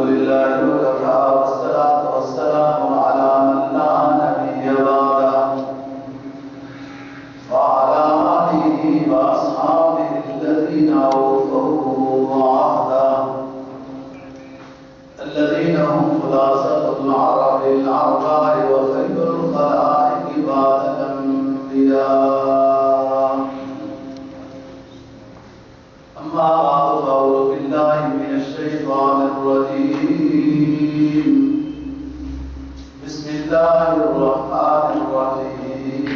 لله وكفى والصلاة والسلام على من لا نبي بعده وعلى آله وأصحابه الذين أوفوا عهده الذين هم خلاصة العرب الأربع وخير الخلائق بعد الأنبياء. أما بعد فأعوذ بالله من الشيطان الرجيم. بسم الله الرحمن الرحيم.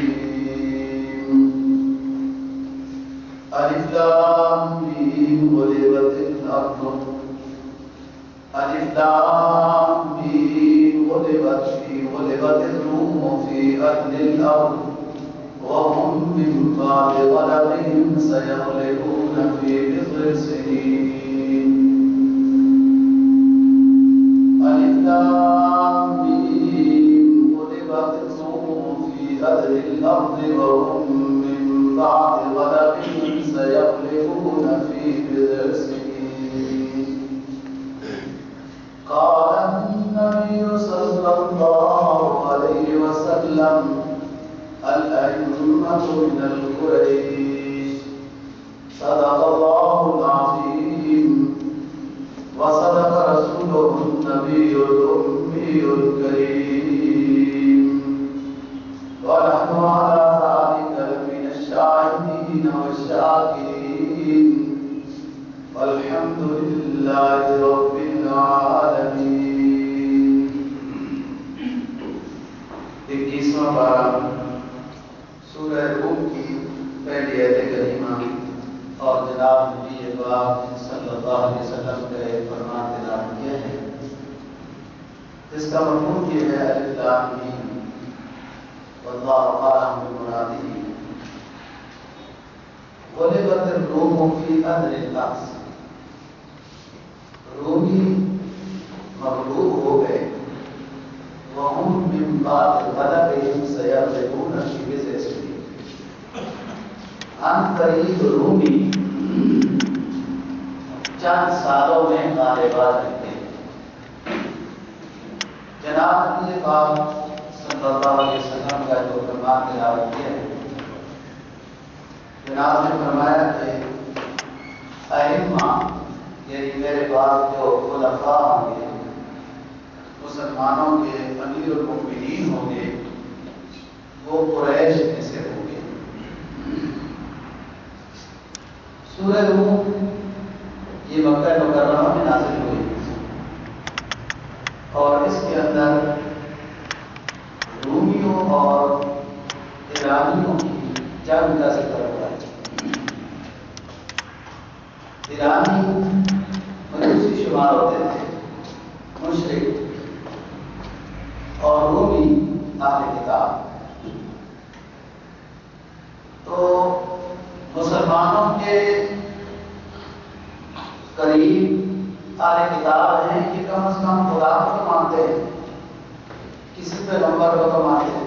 ألف لام ميم غلبت الأرض ألف لام ميم غلبت الروم في أهل الأرض وهم من بعد غلبهم سيغلبون في بضع سنين. ألف لام ميم غلبت الروم في أهل الأرض وهم من بعد غلبهم سيغلبون في بضع سنين. قال النبي صلى الله عليه وسلم الأئمة من القريش. صدق الله العظيم وصدق رسوله النبي الأمي الكريم ونحن على ذلك من الشاهدين والشاكرين والحمد لله رب العالمين. 21واں پارہ سورہ روم کی پہلی آیت کریمہ اور جناب نبی پاک صلی اللہ علیہ وسلم کا ایک فرمان تلاوت کیا ہے، جس کا مضمون یہ ہے الف لام میم واللہ اعلم بمرادہ. غلبت الروم فی ادنی الارض، رومی مغلوب ہو گئے، وهم من بعد غلبهم سيغلبون في بضع سنين. ان قریب رومی چند سالوں میں غالب آ جائیں گے. جناب نبی پاک صلی اللہ علیہ وسلم کا جو فرمان تلاوت کیا ہے، جناب نے فرمایا کہ ائمہ یعنی میرے بعد جو خلفاء ہوں گے، مسلمانوں کے امیر المؤمنین ہوں گے، وہ قریش میں سے ہوں گے. سورہ روم یہ مکہ مکرمہ میں نازل ہوئی اور اس کے اندر رومیوں اور ایرانیوں کی جنگ کا ذکر ہوا ہے. ایرانی مجوسی شمار ہوتے تھے، مشرک، اور رومی اہل کتاب. تو مسلمانوں کے قریب اہل کتاب ہیں کہ کم از کم خدا کو تو مانتے ہیں، کسی پیغمبر کو تو مانتے ہیں،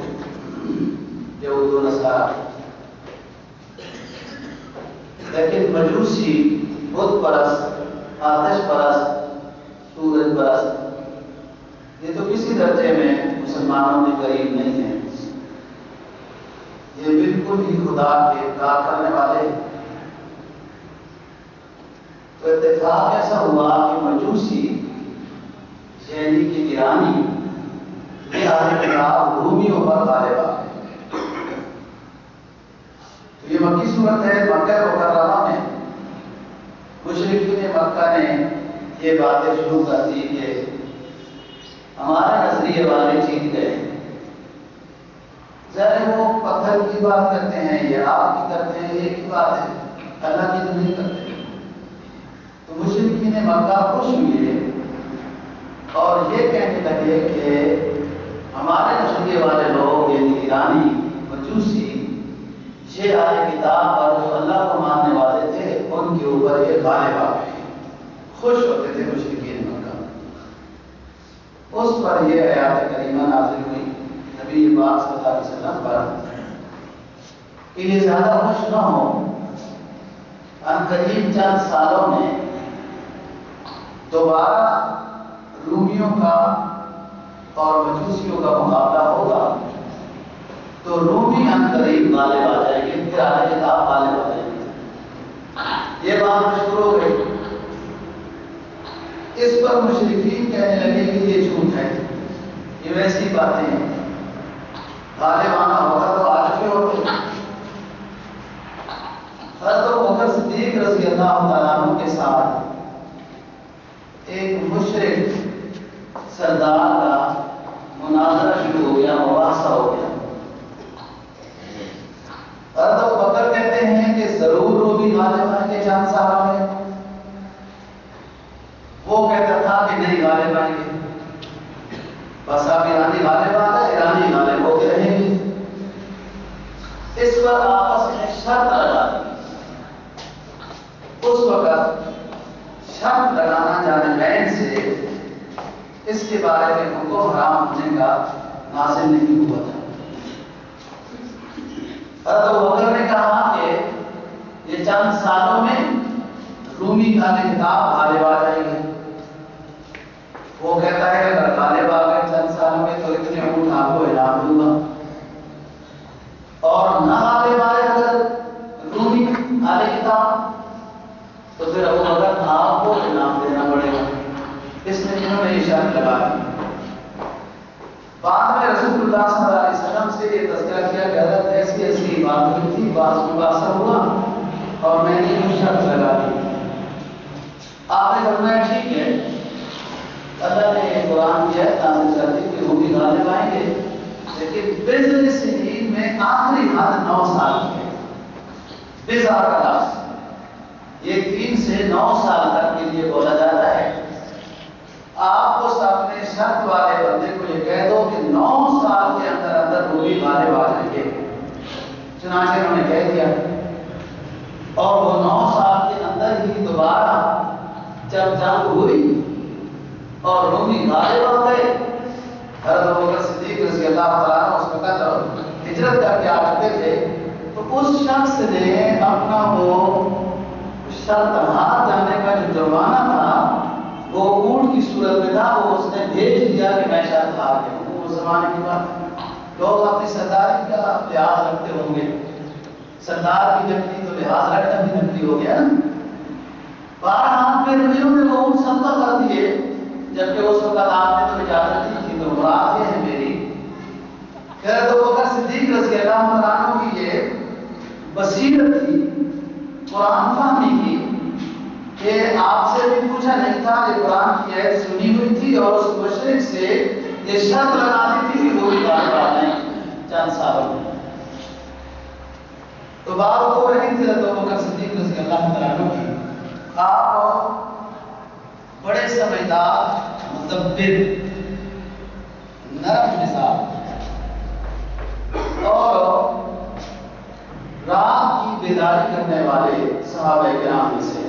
یہود و نصارہ. لیکن مجوسی، بت پرست، آتش پرست، سورج پرست، یہ تو کسی درجے میں مسلمانوں کے قریب نہیں ہیں. یہ بالکل ہی خدا کے انکار کرنے والے. تو اتفاق ایسا ہوا کہ مجوسی یعنی کہ ایرانی یہ اہل کتاب رومیوں پر غالب آ گئے. تو یہ مکی صورت ہے. مکہ مکرمہ میں مشرکین مکہ نے یہ باتیں شروع کر دی کہ ہمارے نظریے والے جیت گئے. ظاہر وہ پتھر کی بات کرتے ہیں یا آگ کی کرتے ہیں، ایک ہی بات ہے، اللہ کی تو نہیں کرتے. تو مشرکین مکہ خوش ہوئے اور یہ کہنے لگے کہ ہمارے نظریے والے لوگ یعنی ایرانی مجوسی یہ اہل کتاب اور جو اللہ کو ماننے والے تھے ان کے اوپر یہ غالب آ گئے. خوش ہوتے تھے مشرکین مکہ. اس پر یہ آیات کریمہ نازل ہوئی نبی پاک صلی اللہ علیہ وسلم پر کہ یہ زیادہ خوش نہ ہو. عنقریب چند سالوں میں دوبارہ رومیوں کا اور مجوسیوں کا مقابلہ ہوگا تو رومی عنقریب غالب آ جائیں گے، پھر اہل کتاب غالب آ جائیں گے۔ یہ بات مشہور ہو گئی۔ اس پر مشرکین کہنے لگے کہ یہ جھوٹ ہے، یہ ویسی باتیں ہیں، غالب آنا ہوگا تو آ چکے ہوتے۔ حضرت ابوبکر صدیق رضی اللہ تعالیٰ عنہ کے ساتھ ایک مشرک سردار کا مناظرہ شروع ہو گیا، مباحثہ ہو گیا۔ حضرت ابوبکر کہتے ہیں کہ ضرور رومی غالب آئیں گے چند سالوں میں، وہ کہتا تھا کہ نہیں غالب آئیں گے، بس اب ایرانی غالب آ گئے، ایرانی غالب ہو کے رہیں گے۔ اس پر آپس میں شرط لگا دی۔ اس وقت شرط لگانا جانبین سے اس کے بارے میں حکم حرام ہونے کا نازل نہیں ہوا تھا۔ حضرت ابوبکر نے کہا کہ یہ چند سالوں میں رومی اہل کتاب غالب آ جائیں گے۔ وہ کہتا ہے کہ اگر غالب آ گئے چند سالوں میں تو اتنے اونٹ آپ کو انعام دوں گا، اور نہ غالب آئے اگر رومی اہل کتاب تو پھر ابوبکر آپ کو انعام دینا پڑے گا۔ اس نے انہوں نے یہ شرط لگا دی۔ بعد میں رسول اللہ صلی اللہ علیہ وسلم سے یہ تذکرہ کیا کہ حضرت ایسی ایسی بات ہوئی تھی، بعض مباحثہ ہوا اور میں نے یہ شرط لگا دی۔ آپ نے فرمایا ٹھیک ہے، اللہ نے قرآن کی آیت نازل کر دی کہ رومی غالب آئیں گے، لیکن بضع سنین میں آخری حد 9 سال ہے۔ بضع کا لفظ یہ 3 سے 9 سال تک کے لیے بولا جاتا ہے۔ آپ اس اپنے شرط والے بندے کو یہ کہہ دو کہ 9 سال کے اندر اندر رومی غالب آ جائیں گے۔ چنانچہ انہوں نے کہہ دیا، اور وہ 9 سال کے اندر ہی دوبارہ جب جنگ ہوئی اور رومی غالب آ گئے، حضرت ابوبکر صدیق رضی اللہ تعالیٰ عنہ اس وقت ہجرت کر کے آ چکے تھے، تو اس شخص نے اپنا وہ شرط ہار جانے کا جو جرمانہ تھا وہ اونٹ کی صورت میں تھا، وہ اس نے بھیج دیا کہ میں شرط ہار گیا ہوں۔ اس زمانے کی بات، لوگ اپنی سرداری کا لحاظ رکھتے ہوں گے، سردار کی نکلی تو لحاظ رکھنا بھی نکلی ہو گیا نا۔ 12 ہاتھ میں رومیوں نے وہ اونٹ صدقہ کر دیے، جبکہ اس وقت آپ نے تو اجازت دی تھی، تو مراد یہ ہے میری کہ حضرت ابوبکر صدیق رضی اللہ عنہ کی یہ بصیرت تھی، قرآن فہمی کی، کہ آپ سے بھی پوچھا نہیں تھا، یہ قرآن کی آیت سنی ہوئی تھی اور اس مشرک سے یہ شرط لگا دی تھی کہ وہ بھی غالب آ جائیں چند سالوں میں۔ تو بات ہو رہی تھی حضرت ابوبکر صدیق رضی اللہ تعالیٰ عنہ کی۔ آپ بڑے سمجھدار، مدبر، نرم مزاج اور رات کی بیداری کرنے والے صحابہ کرام میں سے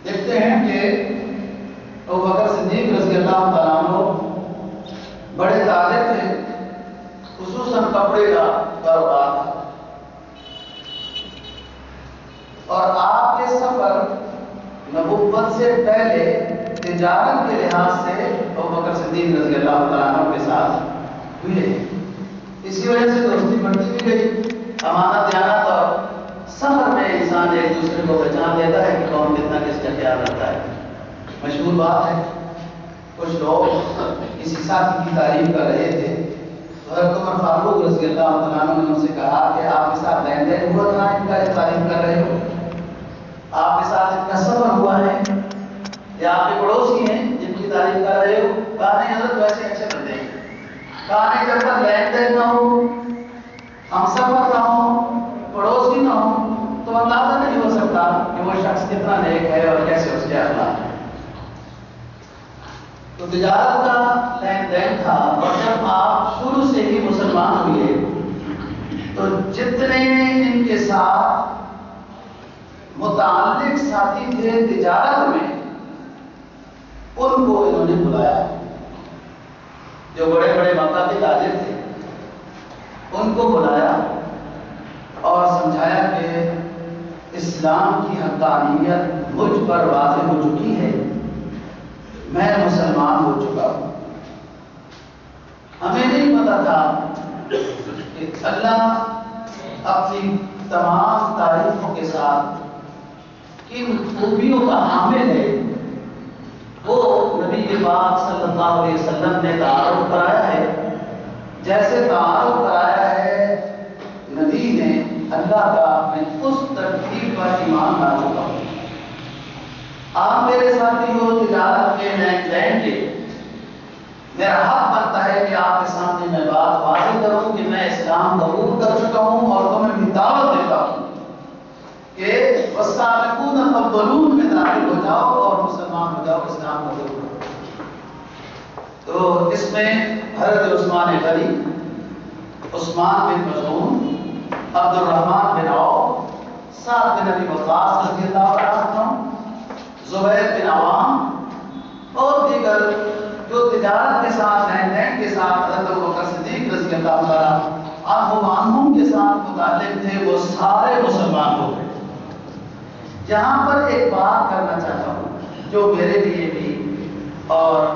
دیکھتے ہیں کہ ابوبکر صدیق رضی اللہ تعالیٰ عنہ بڑے تاجر تھے، خصوصاً کپڑے کا کاروبار تھا، اور آپ کے سفر نبوت سے پہلے تجارت کے لحاظ سے ابوبکر صدیق رضی اللہ تعالیٰ عنہ کے ساتھ ہوئے، اسی وجہ سے دوستی بڑھتی بھی گئی، امانت دیانت، اور سفر میں انسان ایک دوسرے کو پہچان لیتا ہے کہ کون کتنا کس کا خیال رکھتا ہے۔ مشہور بات ہے، کچھ لوگ کسی ساتھی کی تعریف کر رہے تھے، حضرت عمر فاروق رضی اللہ تعالیٰ عنہ نے ان سے کہا کہ آپ کے ساتھ لین دین ہوا تھا، ان کا تعریف کر رہے ہو، آپ کے ساتھ اتنا سفر ہوا ہے، یا آپ کے پڑوسی ہیں جن کی تعریف کر رہے ہو؟ کہا نہیں حضرت ویسے اچھے بندے ہیں۔ کہا نہیں جب تک لین دین نہ ہو، ہم سفر نہ ہو، پڑوسی نہ ہو، تو اندازہ نہیں ہو سکتا کہ وہ شخص کتنا نیک ہے اور کیسے اس کے اخلاق ہیں۔ تو تجارت کا لین دین تھا، اور جب آپ شروع سے ہی مسلمان ہوئے تو جتنے ان کے ساتھ متعلق ساتھی تھے تجارت میں، ان کو انہوں نے بلایا، جو بڑے بڑے مکہ کے تاجر تھے ان کو بلایا اور سمجھایا کہ اسلام کی حقانیت مجھ پر واضح ہو چکی ہے، میں مسلمان ہو چکا ہوں۔ ہمیں نہیں پتا تھا کہ اللہ اپنی تمام تعریفوں کے ساتھ کن خوبیوں کا حامل ہے، وہ نبی پاک صلی اللہ علیہ وسلم نے تعارف کرایا ہے۔ جیسے تعارف کرایا ہے نبی نے اللہ کا، میں اس ترتیب پر ایمان لا چکا ہوں۔ آپ میرے ساتھی ہو تجارت کے لین دین کے، میرا حق بنتا ہے کہ آپ کے سامنے میں بات واضح کروں کہ میں اسلام قبول کر چکا ہوں اور تمہیں بھی دعوت دیتا ہوں کہ والسابقون الاولون میں داخل ہو جاؤ اور مسلمان ہو جاؤ، اسلام قبول کرو۔ تو اس میں حضرت عثمان غنی، عثمان بن مظعون، عبد الرحمن بن عوف، سعد بن ابی وقاص رضی اللہ عنہ، زبیر بن عوام اور دیگر جو تجارت کے ساتھ لین دین کے ساتھ حضرت ابوبکر صدیق رضی اللہ عنہم کے ساتھ متعلق تھے، وہ سارے مسلمان ہو گئے۔ یہاں پر ایک بات کرنا چاہتا ہوں جو میرے لیے بھی اور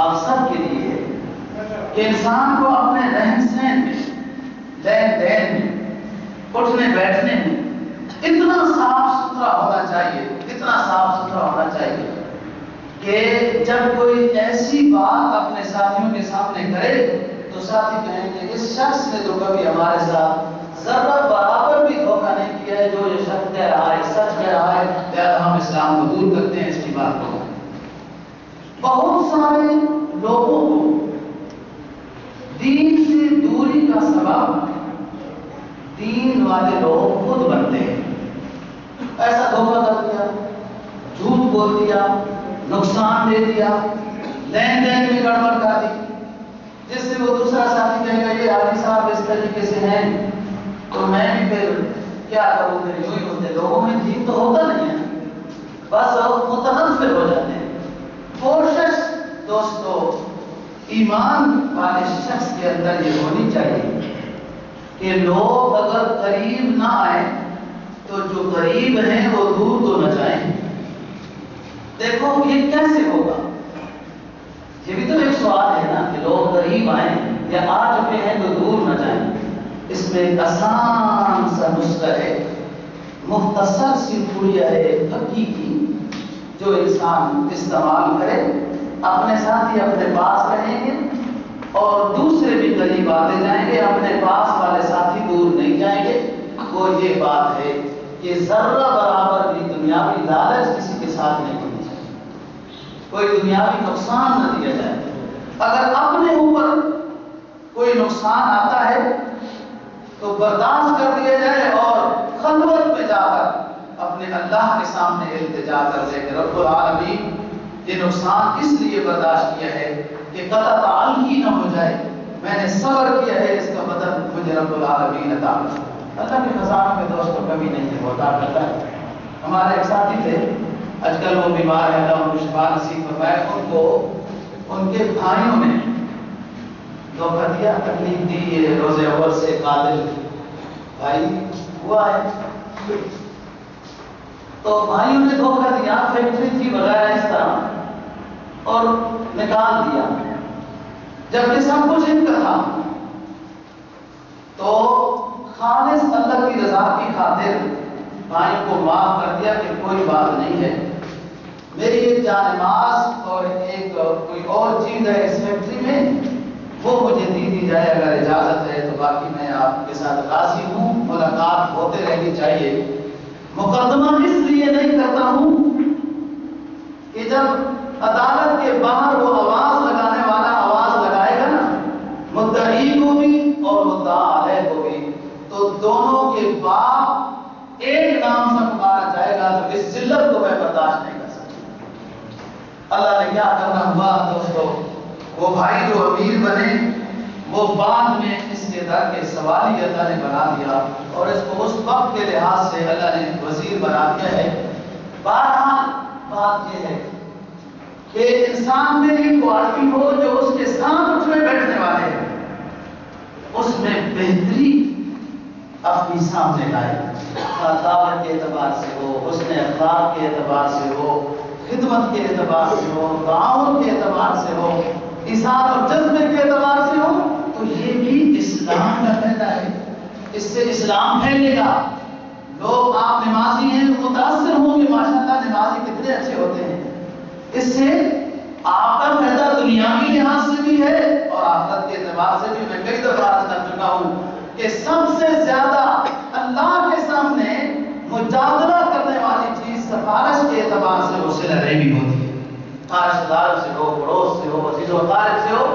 آپ سب کے لیے ہے کہ انسان کو اپنے رہن سہن میں، لین دین میں، اٹھنے بیٹھنے میں اتنا صاف ستھرا ہونا چاہیے، اتنا صاف ستھرا ہونا چاہیے کہ جب کوئی ایسی بات اپنے ساتھیوں کے سامنے کرے تو ساتھی کہیں کہ اس شخص نے تو کبھی ہمارے ساتھ ذرہ برابر بھی دھوکہ نہیں کیا ہے، جو یہ شخص کہہ رہا ہے سچ کہہ رہا ہے، لہذا ہم اسلام قبول کرتے ہیں اس کی بات کو۔ بہت سارے لوگوں کو دین سے دوری کا سبب دین والے لوگ خود بنتے ہیں۔ ایسا دھوکہ کر دیا، جھوٹ بول دیا، نقصان دے دیا، لین دین میں گڑبڑ کر دی، جس سے وہ دوسرا ساتھی کہے گا یہ حاجی صاحب اس طریقے سے ہیں تو میں بھی پھر کیا کروں، پھر یوں ہی ہوتے۔ لوگوں میں دین تو ہوتا نہیں ہے، بس متنفر ہو جاتے ہیں۔ کوشش دوستو ایمان والے شخص کے اندر یہ ہونی چاہیے کہ لوگ اگر قریب نہ آئیں تو جو قریب ہیں وہ دور تو نہ جائیں۔ دیکھو یہ کیسے ہوگا؟ یہ بھی تو ایک سوال ہے نا کہ لوگ قریب آئیں یا آ چکے ہیں تو دور نہ جائیں۔ اس میں ایک آسان سا نسخہ ہے، مختصر سی پڑیا ہے حقیقی، جو انسان استعمال کرے، اپنے ساتھی اپنے پاس رہیں گے اور دوسرے بھی قریب آتے جائیں گے، اپنے پاس والے ساتھی دور نہیں جائیں گے۔ وہ یہ بات ہے کہ ذرہ برابر بھی دنیاوی لالچ کسی کے ساتھ نہیں ہونی چاہیے، کوئی دنیاوی نقصان نہ دیا جائے۔ اگر اپنے اوپر کوئی نقصان آتا ہے تو برداشت کر دیا جائے اور خلوت میں جا کر اپنے اللہ کے سامنے التجا کر دے کہ رب العالمین یہ نقصان اس لیے برداشت کیا ہے کہ قطع تعلقی نہ ہو جائے، میں نے صبر کیا ہے، اس کا بدل مجھے رب العالمین عطا فرمائے۔ اللہ کے خزانوں میں دوستوں کبھی نہیں ہے، ہوتا کرتا ہے۔ ہمارے ایک ساتھی تھے، آج کل وہ بیمار ہے، اللہ ان کو شفا نصیب فرمائے۔ ان کو ان کے بھائیوں نے دھوکہ دیا، تکلیف دی، یہ روزے اول سے قاتل بھائی ہوا ہے، تو بھائیوں نے دھوکہ دیا، فیکٹری تھی وغیرہ اس طرح، اور نکال دیا۔ جبکہ سب کچھ ان کا تھا، تو خالص اللہ کی رضا کی خاطر بھائیوں کو معاف کر دیا کہ کوئی بات نہیں ہے، میری ایک جانماز اور ایک کوئی اور چیز ہے اس فیکٹری میں، وہ مجھے دی جائے اگر اجازت ہے، تو باقی میں آپ کے ساتھ راضی ہوں، ملاقات ہوتے رہنی چاہیے۔ مقدمہ اس لیے نہیں کرتا ہوں کہ جب عدالت کے باہر وہ آواز لگانے والا آواز لگائے گا نا، مدعی کو بھی اور مدعا علیہ کو بھی، تو دونوں کے باپ ایک نام سے پکارا جائے گا، تو اس ذلت کو میں برداشت نہیں کر سکتا۔ اللہ نے کیا کرنا ہوا دوستو، وہ بھائی جو امیر بنے وہ بعد میں اس کے در کے سوالی اللہ نے بنا دیا، اور اس کو اس وقت کے لحاظ سے اللہ نے وزیر بنا دیا ہے۔ بہرحال بات یہ ہے کہ انسان میں ایک کوالٹی ہو جو اس کے ساتھ اٹھنے بیٹھنے والے ہیں، اس میں بہتری اپنی سامنے لائے، دعوت کے اعتبار سے ہو، حسن اخلاق کے اعتبار سے ہو، خدمت کے اعتبار سے ہو، تعاون کے اعتبار سے ہو، اظہار اور جذبے کے اعتبار سے ہو، تو یہ بھی اسلام کا فائدہ ہے۔ اس سے اسلام پھیلے گا، لوگ آپ نمازی ہیں متاثر ہوں گے، ماشاءاللہ نمازی کتنے اچھے ہوتے ہیں۔ اس سے آپ کا فائدہ دنیاوی لحاظ سے بھی ہے اور آخرت کے اعتبار سے بھی۔ میں کئی دفعہ عرض کر چکا ہوں کہ سب سے زیادہ اللہ کے سامنے مجادلہ کرنے والی چیز سفارش کے اعتبار سے وہ صلہ رحمی ہوتی ہے۔ خارش دار سے ہو، پڑوس سے ہو، عزیز و اقارب سے ہو۔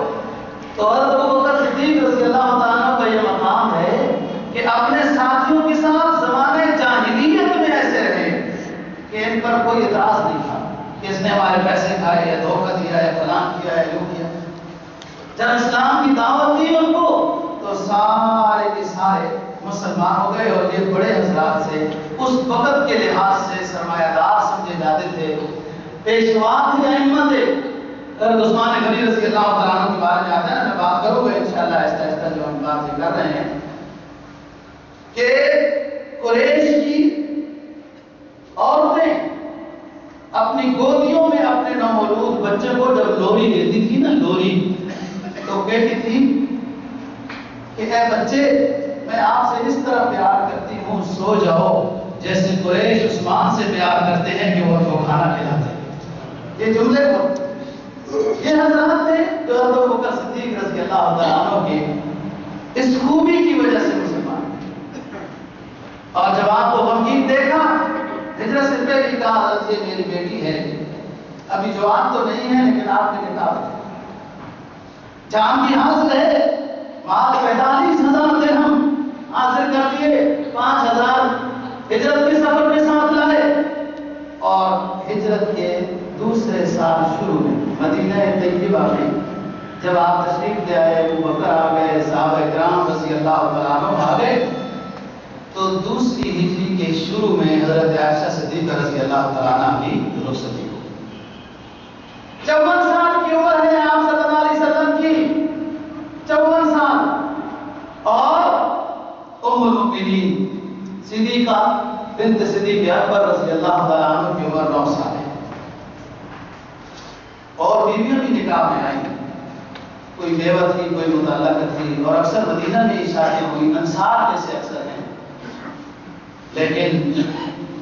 تو حضرت ابوبکر صدیق رضی اللہ تعالیٰ کا یہ مقام ہے کہ اپنے ساتھیوں کے ساتھ زمانے جاہلیت میں ایسے رہے کہ ان پر کوئی اعتراض نہیں تھا کہ اس نے ہمارے پیسے کھائے یا دھوکہ دیا ہے، فلان کیا ہے، یوں کیا۔ جب اسلام کی دعوت دی ان کو تو سارے کے سارے مسلمان ہو گئے، اور یہ بڑے حضرات سے اس وقت کے لحاظ سے سرمایہ دار سمجھے جاتے تھے، پیشوا تھے، ائمہ تھے۔ حضرت عثمان غنی رضی اللہ تعالیٰ عنہ کے بارے میں آتا ہے، میں بات کروں گا انشاءاللہ آہستہ آہستہ جو ہم بات کر رہے ہیں، کہ قریش کی عورتیں اپنی گودیوں میں اپنے نومولود بچے کو جب لوری دیتی تھی نا، لوری، تو کہتی تھی کہ اے بچے میں آپ سے اس طرح پیار کرتی ہوں، سو جاؤ، جیسے قریش عثمان سے پیار کرتے ہیں کہ وہ ان کو کھانا کھلاتے ہیں۔ یہ جملے کو یہ حضرات تھے جو حضرت ابوبکر صدیق رضی اللہ تعالیٰ عنہ کی اس خوبی کی وجہ سے مسلمان۔ اور جب آپ کو غمگین دیکھا، ہجرت سے پہلے کہا حضرت یہ میری بیٹی ہے، ابھی جوان تو نہیں ہے لیکن آپ نے نکاح جان بھی حاصل ہے، مال 45,000 درہم حاصل کر لیے، 5,000 ہجرت کے سفر کے ساتھ لائے، اور ہجرت کے دوسرے سال شروع میں مدینہ طیبہ میں جب آپ تشریف لے آئے، ابوبکر آ گئے، صحابہ کرام رضی اللہ تعالیٰ عنہ آ گئے، تو دوسری ہجری کے شروع میں حضرت عائشہ صدیقہ رضی اللہ تعالیٰ عنہ کی رخصتی ہو۔ 54 سال کی عمر ہے آپ صلی اللہ علیہ وسلم کی، 54 سال، اور ام المؤمنین صدیقہ بنت صدیق اکبر رضی اللہ تعالیٰ عنہ کی عمر 9 سال ہے، اور بیویاں بھی نکاح میں آئی، کوئی بیوہ تھی، کوئی متعلقہ تھی، اور اکثر مدینہ میں شادیاں ہوئی، انصار میں سے اکثر ہیں۔ لیکن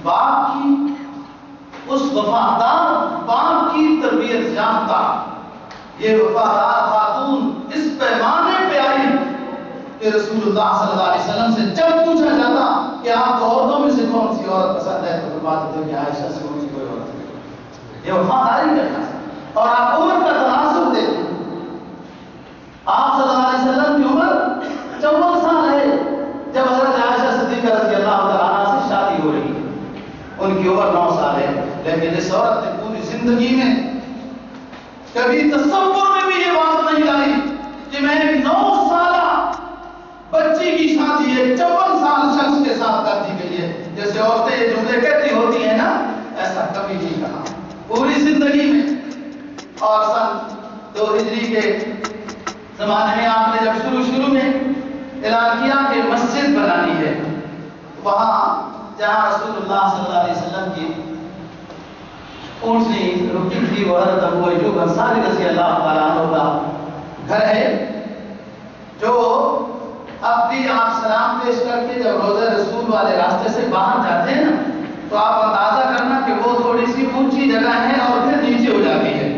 باپ کی اس وفادار باپ کی تربیت یافتہ یہ وفادار خاتون اس پیمانے پہ آئی کہ رسول اللہ صلی اللہ علیہ وسلم سے جب پوچھا جاتا کہ آپ کو عورتوں میں سے کون سی عورت پسند ہے، تو فرماتے تھے کہ عائشہ سے کون سی کوئی عورت ہے۔ یہ وفاداری کرنا، اور آپ عمر کا تناسب دیتے ہیں۔ آپ صلی اللہ علیہ وسلم کی عمر 54 سال ہے جب حضرت عائشہ صدیقہ رضی اللہ تعالیٰ عنہ سے شادی ہو رہی ہے، ان کی عمر 9 سال ہے، لیکن اس عورت نے پوری زندگی میں کبھی تصور میں بھی یہ بات نہیں لائی کہ میں 9 سالہ بچی کی شادی ایک 54 سال شخص کے ساتھ کر دی گئی ہے۔ جیسے عورتیں یہ جملے کہتی ہوتی ہیں نا، ایسا کبھی نہیں کہا پوری زندگی میں۔ اور سن 2 ہجری کے زمانے میں آپ نے جب شروع میں اعلان کیا کہ مسجد بنانی ہے، وہاں جہاں رسول اللہ صلی اللہ علیہ وسلم کی اونٹنی رکی تھی، وہ حضرت ابو ایوب انصاری رضی اللہ تعالیٰ عنہ کا گھر ہے، جو اب بھی آپ سلام پیش کر کے جب روضہ رسول والے راستے سے باہر جاتے ہیں نا، تو آپ اندازہ کرنا کہ وہ تھوڑی سی اونچی جگہ ہے اور پھر نیچے ہو جاتی ہے،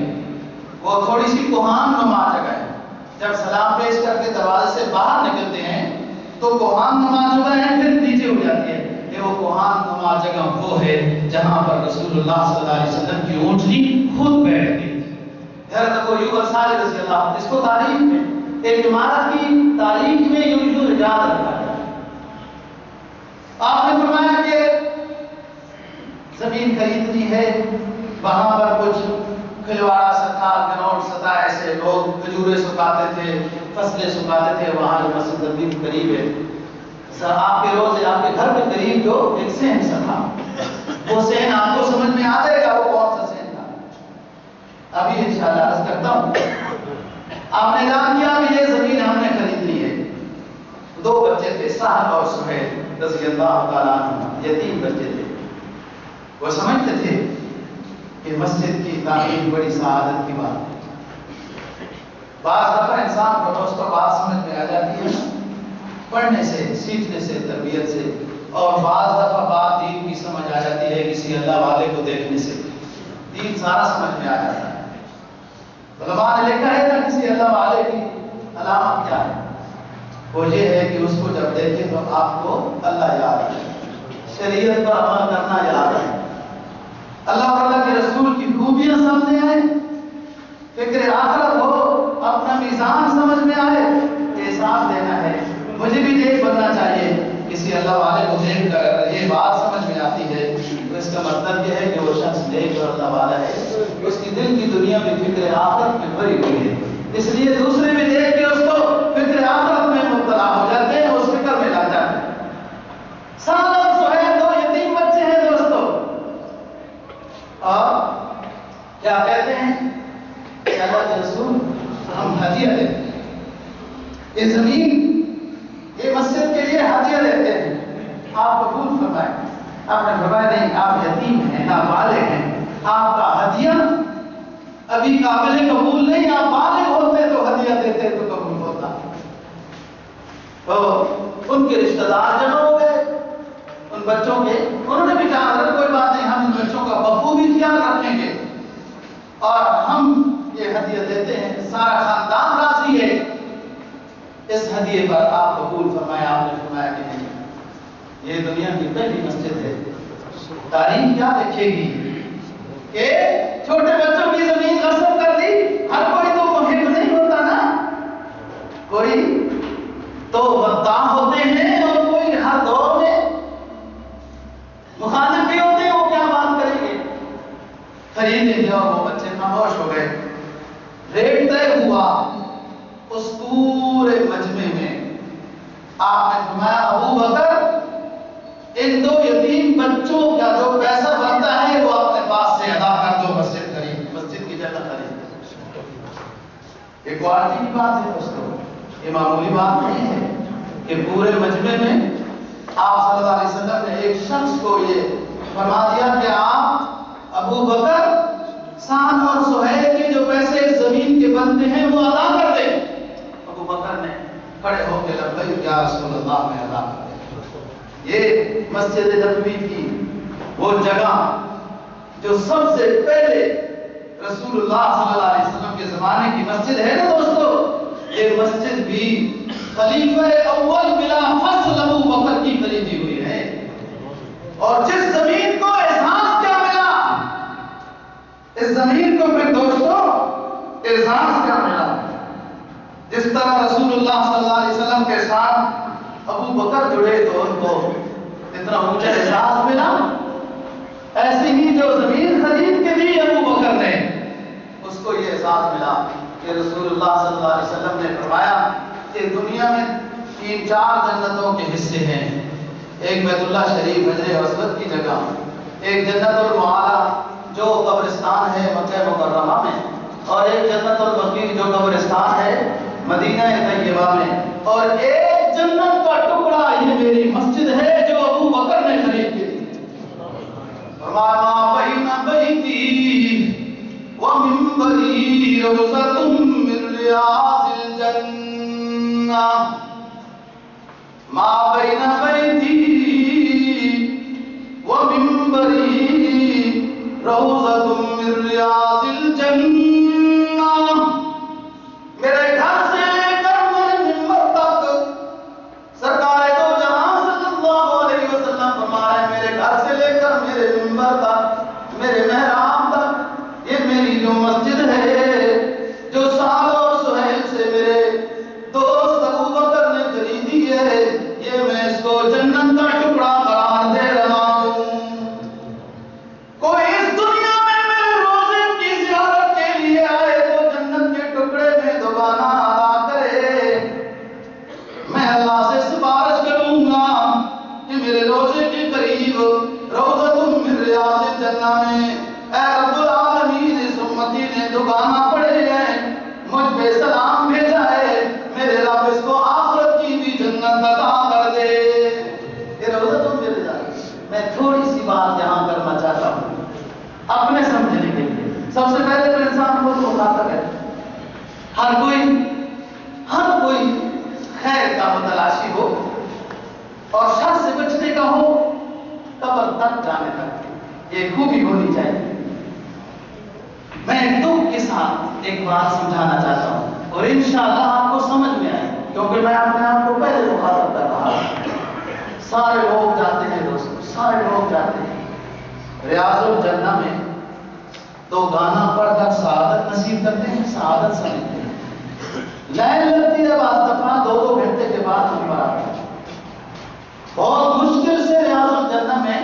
وہ تھوڑی سی کوہان نما جگہ ہے۔ جب سلام پیش کر کے دروازے سے باہر نکلتے ہیں تو کوہان نما جگہ ہے، پھر نیچے ہو جاتی ہے۔ یہ وہ کوہان نما جگہ وہ ہے جہاں پر رسول اللہ صلی اللہ علیہ وسلم کی اونٹنی خود بیٹھ گئی تھی۔ حضرت ابو ایوب انصاری رضی اللہ عنہ، اس کو تاریخ میں ایک عمارت کی تاریخ میں یوں یاد رکھا ہے۔ آپ نے فرمایا کہ زمین خریدنی ہے، وہاں پر کچھ کھلواڑا سا تھا، گراؤنڈ سا تھا، ایسے لوگ کھجورے سکھاتے تھے، فصلیں سکھاتے تھے، وہاں جو مسجد نبوی کے قریب ہے، آپ کے روز آپ کے گھر کے قریب جو ایک صحن سا تھا، وہ صحن آپ کو سمجھ میں آ جائے گا وہ کون سا صحن تھا، ابھی انشاءاللہ عرض کرتا ہوں۔ آپ نے اعلان کیا کہ یہ زمین ہم نے خریدنی ہے۔ 2 بچے تھے، سہل اور سہیل، رضی اللہ تعالیٰ عنہ یتیم بچے تھے. وہ سمجھتے تھے کہ مسجد کی تعمیر بڑی سعادت کی بات ہے. بعض دفعہ انسان کو دوستوں بات سمجھ میں آ جاتی ہے پڑھنے سے، سیکھنے سے، تربیت سے، اور بعض دفعہ بات دین کی سمجھ آ جاتی ہے کسی اللہ والے کو دیکھنے سے. دین سارا سمجھ میں آ جاتا ہے. علماء نے لکھا ہے نا کسی اللہ والے کی علامت کیا ہے؟ وہ یہ ہے کہ اس کو جب دیکھیں تو آپ کو اللہ یاد ہے، شریعت پر عمل کرنا یاد ہے، اللہ تعالیٰ کے رسول کی خوبیاں سامنے آئے، فکر آخرت ہو، اپنا میزان سمجھ میں آئے، احساس دینا ہے مجھے بھی نیک بننا چاہیے. کسی اللہ والے کو دیکھ کر یہ بات سمجھ میں آتی ہے تو اس کا مطلب یہ ہے کہ وہ شخص نیک اور اللہ والا ہے، اس کی دل کی دنیا میں فکر آخرت میں بھری ہوئی ہے. اس لیے دوسرے بھی دیکھ کے اس کو فکر آخرت میں مبتلا ہو جاتے ہیں، اس فکر میں لگ جاتے ہیں. سعد اور سہیل دو یتیم بچے ہیں دوستوں، اور کیا کہتے ہیں کہ اللہ کے رسول ہم ہدیہ دیتے ہیں، یہ زمین یہ مسجد کے لیے ہدیہ دیتے ہیں، آپ قبول فرمائیں. آپ نے فرمایا نہیں، آپ یتیم ہیں، آپ بالغ ہیں، آپ کا ہدیہ ابھی قابل قبول نہیں، آپ بالغ ہوتے تو ہدیہ دیتے تو قبول ہوتا. تو ان کے رشتہ دار جمع ہو گئے ان بچوں کے، انہوں نے بھی کہا حضرت کوئی بات نہیں، ہم ان بچوں کا بخوبی خیال رکھیں گے اور ہم یہ ہدیہ دیتے ہیں. سارا خاندان راضی ہے اس ہدیے پر. آپ قبول فرمایا. آپ نے فرمایا کہ نہیں، یہ دنیا کی پہلی مسجد ہے. تاریخ کیا لکھے گی کہ چھوٹے بچوں کی زمین غصب کر دی. ہر کوئی تو محب نہیں ہوتا نا، کوئی تو بدعا ہوتے ہیں اور کوئی ہر دور میں مخالف بھی ہوتے ہیں. وہ کیا بات کریں گے؟ خریدیں گے اور وہ بچے خاموش ہو گئے. ریٹ طے ہوا اس پورے مجمع میں. آپ نے فرمایا ابو بکر ان دو یتیم بچوں کا جو پیسہ بنتا ہے وہ اپنے پاس سے ادا کر دو، مسجد کی جگہ خرید. یہ کوالٹی کی بات ہے دوستوں، یہ معمولی بات نہیں ہے کہ پورے مجمع میں آپ صلی اللہ علیہ وسلم نے ایک شخص کو یہ فرما دیا کہ آپ ابو بکر سعد اور سہیل کے جو پیسے اس زمین کے بنتے ہیں وہ ادا کر دیں. ابو بکر نے کھڑے ہو کے لبیک یا رسول اللہ میں ادا کر دیں. یہ مسجد نبوی کی وہ جگہ جو سب سے پہلے رسول اللہ صلی اللہ علیہ وسلم کے زمانے کی مسجد ہے نا دوستو، یہ مسجد بھی خلیفہ اول بلا فصل ابو بکر کی خریدی ہوئی ہے. اور جس زمین کو احساس کیا ملا، اس زمین کو پھر دوستو احساس کیا ملا، جس طرح رسول اللہ صلی اللہ علیہ وسلم کے ساتھ ابو بکر جڑے تو ان کو اتنا اونچا احساس ملا، ایسے ہی جو زمین خرید کے دی ابو بکر نے اس کو یہ احساس ملا کہ رسول اللہ صلی اللہ علیہ وسلم نے فرمایا کہ دنیا میں 3-4 جنتوں کے حصے ہیں. ایک بیت اللہ شریف حجر اسود کی جگہ، ایک جنت المعالی جو قبرستان ہے مکہ مکرمہ میں، اور ایک جنت البقیع جو قبرستان ہے مدینہ طیبہ میں، اور ایک جنت کا ٹکڑا یہ میری مسجد ہے جو ابو بکر نے خرید کی تھی. فرمایا بین بیتی ومنبری روضۃ من ریاض الجنہ، ما بین بیتی ومنبری روضۃ من ریاض الجنہ. میرے گھر سے لے کر میرے ممبر تک سرکار دو جہاں صلی اللہ علیہ وسلم فرمایا میرے گھر سے لے کر میرے ممبر تک، میرے محراب تک، یہ میری جو مسجد ہے جو سعد اور سہیل سے میرے دوست ابو بکر نے خریدی ہے، یہ میں اس کو جنت کا ٹکڑا قرار دے رہا ہوں. کوئی اس دنیا میں میرے روزے کی زیارت کے لیے یہ خوبی ہونی چاہیے۔ میں دکھ کے ساتھ ایک بات سمجھانا چاہتا ہوں اور انشاءاللہ آپ کو سمجھ میں آئے، کیونکہ میں اپنے آپ کو پہلے مخاطب کر رہا ہوں۔ سارے لوگ جاتے ہیں دوستوں، سارے لوگ جاتے ہیں ریاض الجنہ میں، تو گانا پڑھ کر سعادت نصیب کرتے ہیں، سعادت سمجھتے ہیں۔ لائن لگتی ہے بعض دفعہ 2-2 گھنٹے کے بعد ہم پر آتے ہیں۔ بہت مشکل سے ریاض الجنہ میں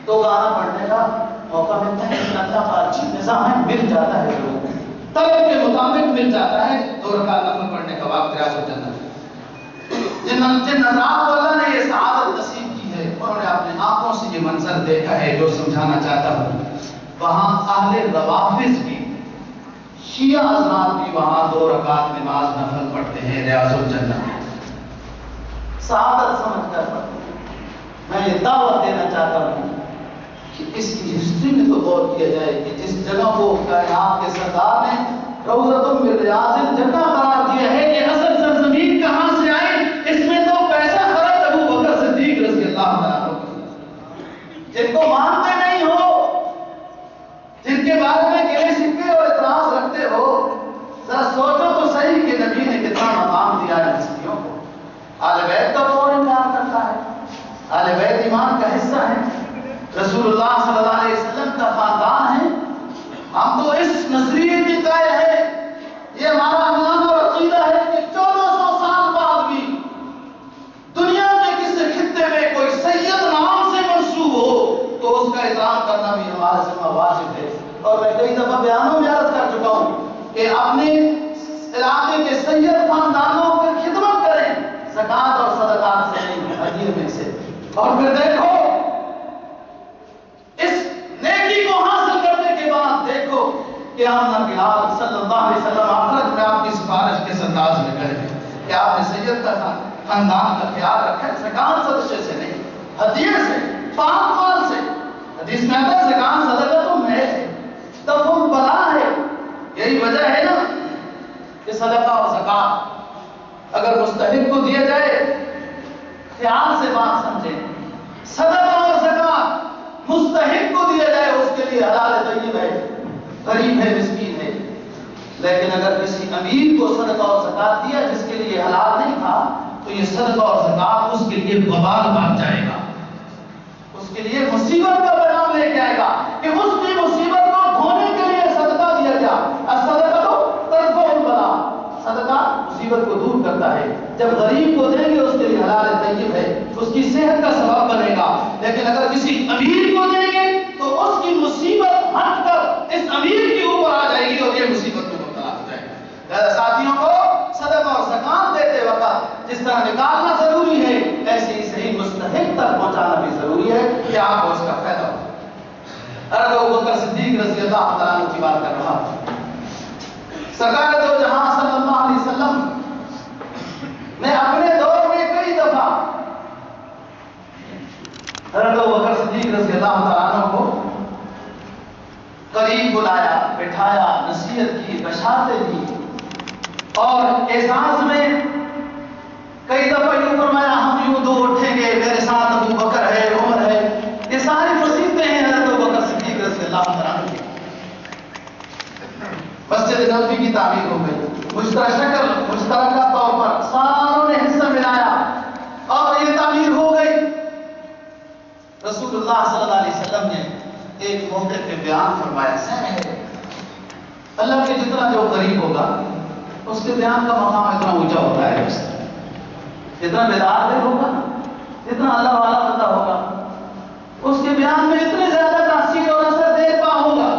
تو گانا پڑھنے کا موقع ملتا ہے، لیکن اللہ کا اچھی نظام ہے، مل جاتا ہے لوگوں کو، طلب کے مطابق مل جاتا ہے 2 رکعت نفل پڑھنے کا وقت ریاض الجنہ میں۔ جن حضرات کو اللہ نے یہ سعادت نصیب کی ہے، انہوں نے اپنے آنکھوں سے یہ منظر دیکھا ہے جو سمجھانا چاہتا ہوں۔ وہاں اہل روافض بھی، شیعہ حضرات بھی وہاں 2 رکعت نماز نفل پڑھتے ہیں ریاض الجنہ میں، سعادت سمجھ کر پڑھتے ہیں۔ میں یہ دعوت دینا چاہتا ہوں کہ اس کی ہسٹری میں تو غور کیا جائے کہ جس جگہ کو کائنات کے سردار نے روضۃ من ریاض الجنہ قرار دیا ہے کہ اصل سرزمین کہاں سے آئی، اس میں تو پیسہ خرچ ابو بکر صدیق رضی اللہ عنہ، جن کو مانتے نہیں ہو، جن کے بارے میں گلے شکوے اور اعتراض رکھتے ہو، ذرا سوچو تو صحیح کہ نبی نے کتنا مقام دیا ہے ہستیوں کو۔ اہل بیت کا کون انکار کرتا ہے؟ اہل بیت ایمان کا حصہ ہے، رسول اللہ صلی اللہ علیہ وسلم کا خاندان ہے۔ ہم تو اس نظریے کے قائل ہیں، یہ ہمارا ایمان اور عقیدہ ہے کہ 1400 سال بعد بھی دنیا کے کسی خطے میں کوئی سید نام سے منسوب ہو تو اس کا احترام کرنا بھی ہمارا ذمہ واجب ہے۔ اور میں کئی دفعہ بیانوں میں عرض کر چکا ہوں کہ اپنے علاقے کے سید خاندانوں کی خدمت کریں، زکوٰۃ اور صدقات سے نہیں، ہدیے میں سے، اور پھر دیکھو اس نیکی کو حاصل کرنے کے بعد دیکھو کہ ہم نبیال صلی اللہ علیہ وسلم آخرت میں آپ کی سفارش کے انداز میں کریں کہ آپ نے سید کا خاندان کا خیال رکھا ہے، زکوٰۃ صدقے سے نہیں، ہدیے سے، پاک مال سے۔ حدیث میں آتا ہے زکوٰۃ صدقہ تو میں ہے، تفل بلا ہے۔ یہی وجہ ہے نا کہ صدقہ اور زکوٰۃ اگر مستحق کو دیا جائے، خیال سے بات سمجھیں، صدقہ اور زکوٰۃ مستحق کو دیا جائے اس کے لیے حلال طیب ہے، غریب ہے، مسکین ہے۔ لیکن اگر کسی امیر کو صدقہ اور زکوٰۃ دیا جس کے لیے حلال نہیں تھا، تو یہ صدقہ اور زکوٰۃ اس کے لیے وبال بن جائے گا، اس کے لیے مصیبت کا پیغام لے کے آئے گا کہ اس کی مصیبت کو دھونے کے لیے صدقہ دیا گیا۔ الصدقہ تو ترفع البلا، صدقہ مصیبت کو دور کرتا ہے۔ جب غریب کو دیں گے اس کے لیے حلال طیب ہے، اس کی صحت کا سبب بنے گا۔ لیکن اگر کسی امیر کو دیں گے تو اس کی مصیبت ہٹ کر اس امیر کے اوپر آ جائے گی اور یہ مصیبت میں مبتلا ہو جائے گا۔ ساتھیوں کو صدقہ اور زکوٰۃ دیتے وقت جس طرح نکالنا ضروری ہے، ایسے ہی صحیح مستحق تک پہنچانا بھی ضروری ہے کہ آپ کو اس کا فائدہ ہو۔ حضرت ابوبکر صدیق رضی اللہ تعالیٰ عنہ کی بات کر رہا ہوں۔ سرکار دو جہاں صلی اللہ علیہ وسلم نے اپنے دور میں کئی دفعہ حضرت ابوبکر صدیق رضی اللہ تعالیٰ عنہ کو قریب بلایا، بٹھایا، نصیحت کی، بشارتیں دی، اور اعزاز میں کئی دفعہ یوں فرمایا ہم یوں دو اٹھیں گے، میرے ساتھ ابو بکر ہے، عمر ہے۔ یہ ساری وصیتیں ہیں حضرت ابوبکر صدیق رضی اللہ تعالیٰ عنہ کی۔ مسجد نبوی کی تعمیر ہو گئی، مشترکہ طور پر ساروں نے حصہ ملایا اور یہ تعمیر ہو گئی۔ رسول اللہ صلی اللہ علیہ وسلم نے ایک موقع پہ بیان فرمایا، سہل ہے اللہ کے جتنا جو قریب ہوگا اس کے بیان کا مقام اتنا اونچا ہوتا ہے، جتنا بیدار دل ہوگا، جتنا اللہ والا بندہ ہوگا، اس کے بیان میں اتنے زیادہ تاثیر اور اثر دیر پا ہوگا۔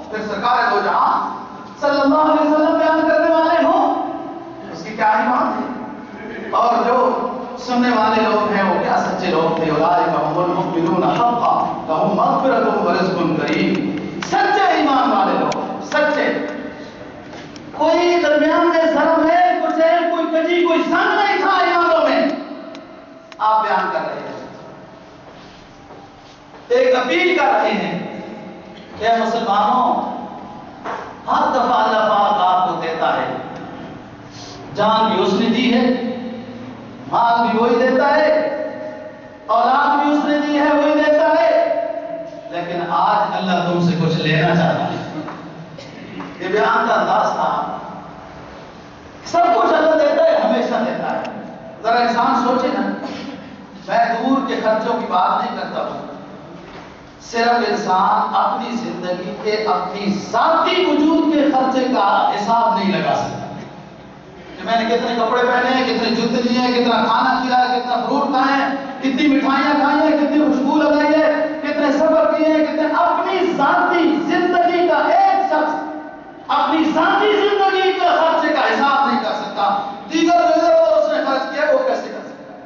پھر سرکار دو جہاں صلی اللہ علیہ وسلم بیان کرنے والے ہوں، اس کی کیا ہی بات ہے۔ اور جو سننے والے لوگ ہیں وہ کیا سچے لوگ تھے، اولئک هم المؤمنون حقا لهم مغفرۃ ورزق کریم۔ سچے ایمان والے لوگ، سچے، کوئی درمیان میں ظلم ہے، کچھ ہے، کوئی کجی، کوئی سن نہیں تھا ایمانوں میں۔ آپ بیان کر رہے ہیں، ایک اپیل کر رہے ہیں کہ اے مسلمانوں، ہر دفعہ اللہ پاک آپ کو دیتا ہے، جان بھی اس نے دی ہے، مال بھی وہی دیتا ہے، اولاد بھی اس نے دی ہے، وہی دیتا ہے، لیکن آج اللہ تم سے کچھ لینا چاہتا ہے. یہ بیان کا انداز تھا. سب کچھ اللہ دیتا ہے, ہمیشہ دیتا ہے. ذرا انسان سوچے نا, میں دور کے خرچوں کی بات نہیں کرتا ہوں, صرف انسان اپنی زندگی کے اپنی ذاتی وجود کے خرچے کا حساب نہیں لگا سکتا کہ میں نے کتنے کپڑے پہنے ہیں, کتنے جوتے لیے ہیں, کتنا کھانا کھلایا, کتنا فروٹ کھائے ہیں, کتنی مٹھائیاں کھائی ہیں, کتنی خوشبو لگائی ہے, کتنے سفر کیے ہیں, کتنے. اپنی ذاتی زندگی کا ایک شخص اپنی ذاتی زندگی کے خرچے کا حساب نہیں کر سکتا. دیگر جو اس نے خرچ کیا وہ کیسے کر سکتا ہے؟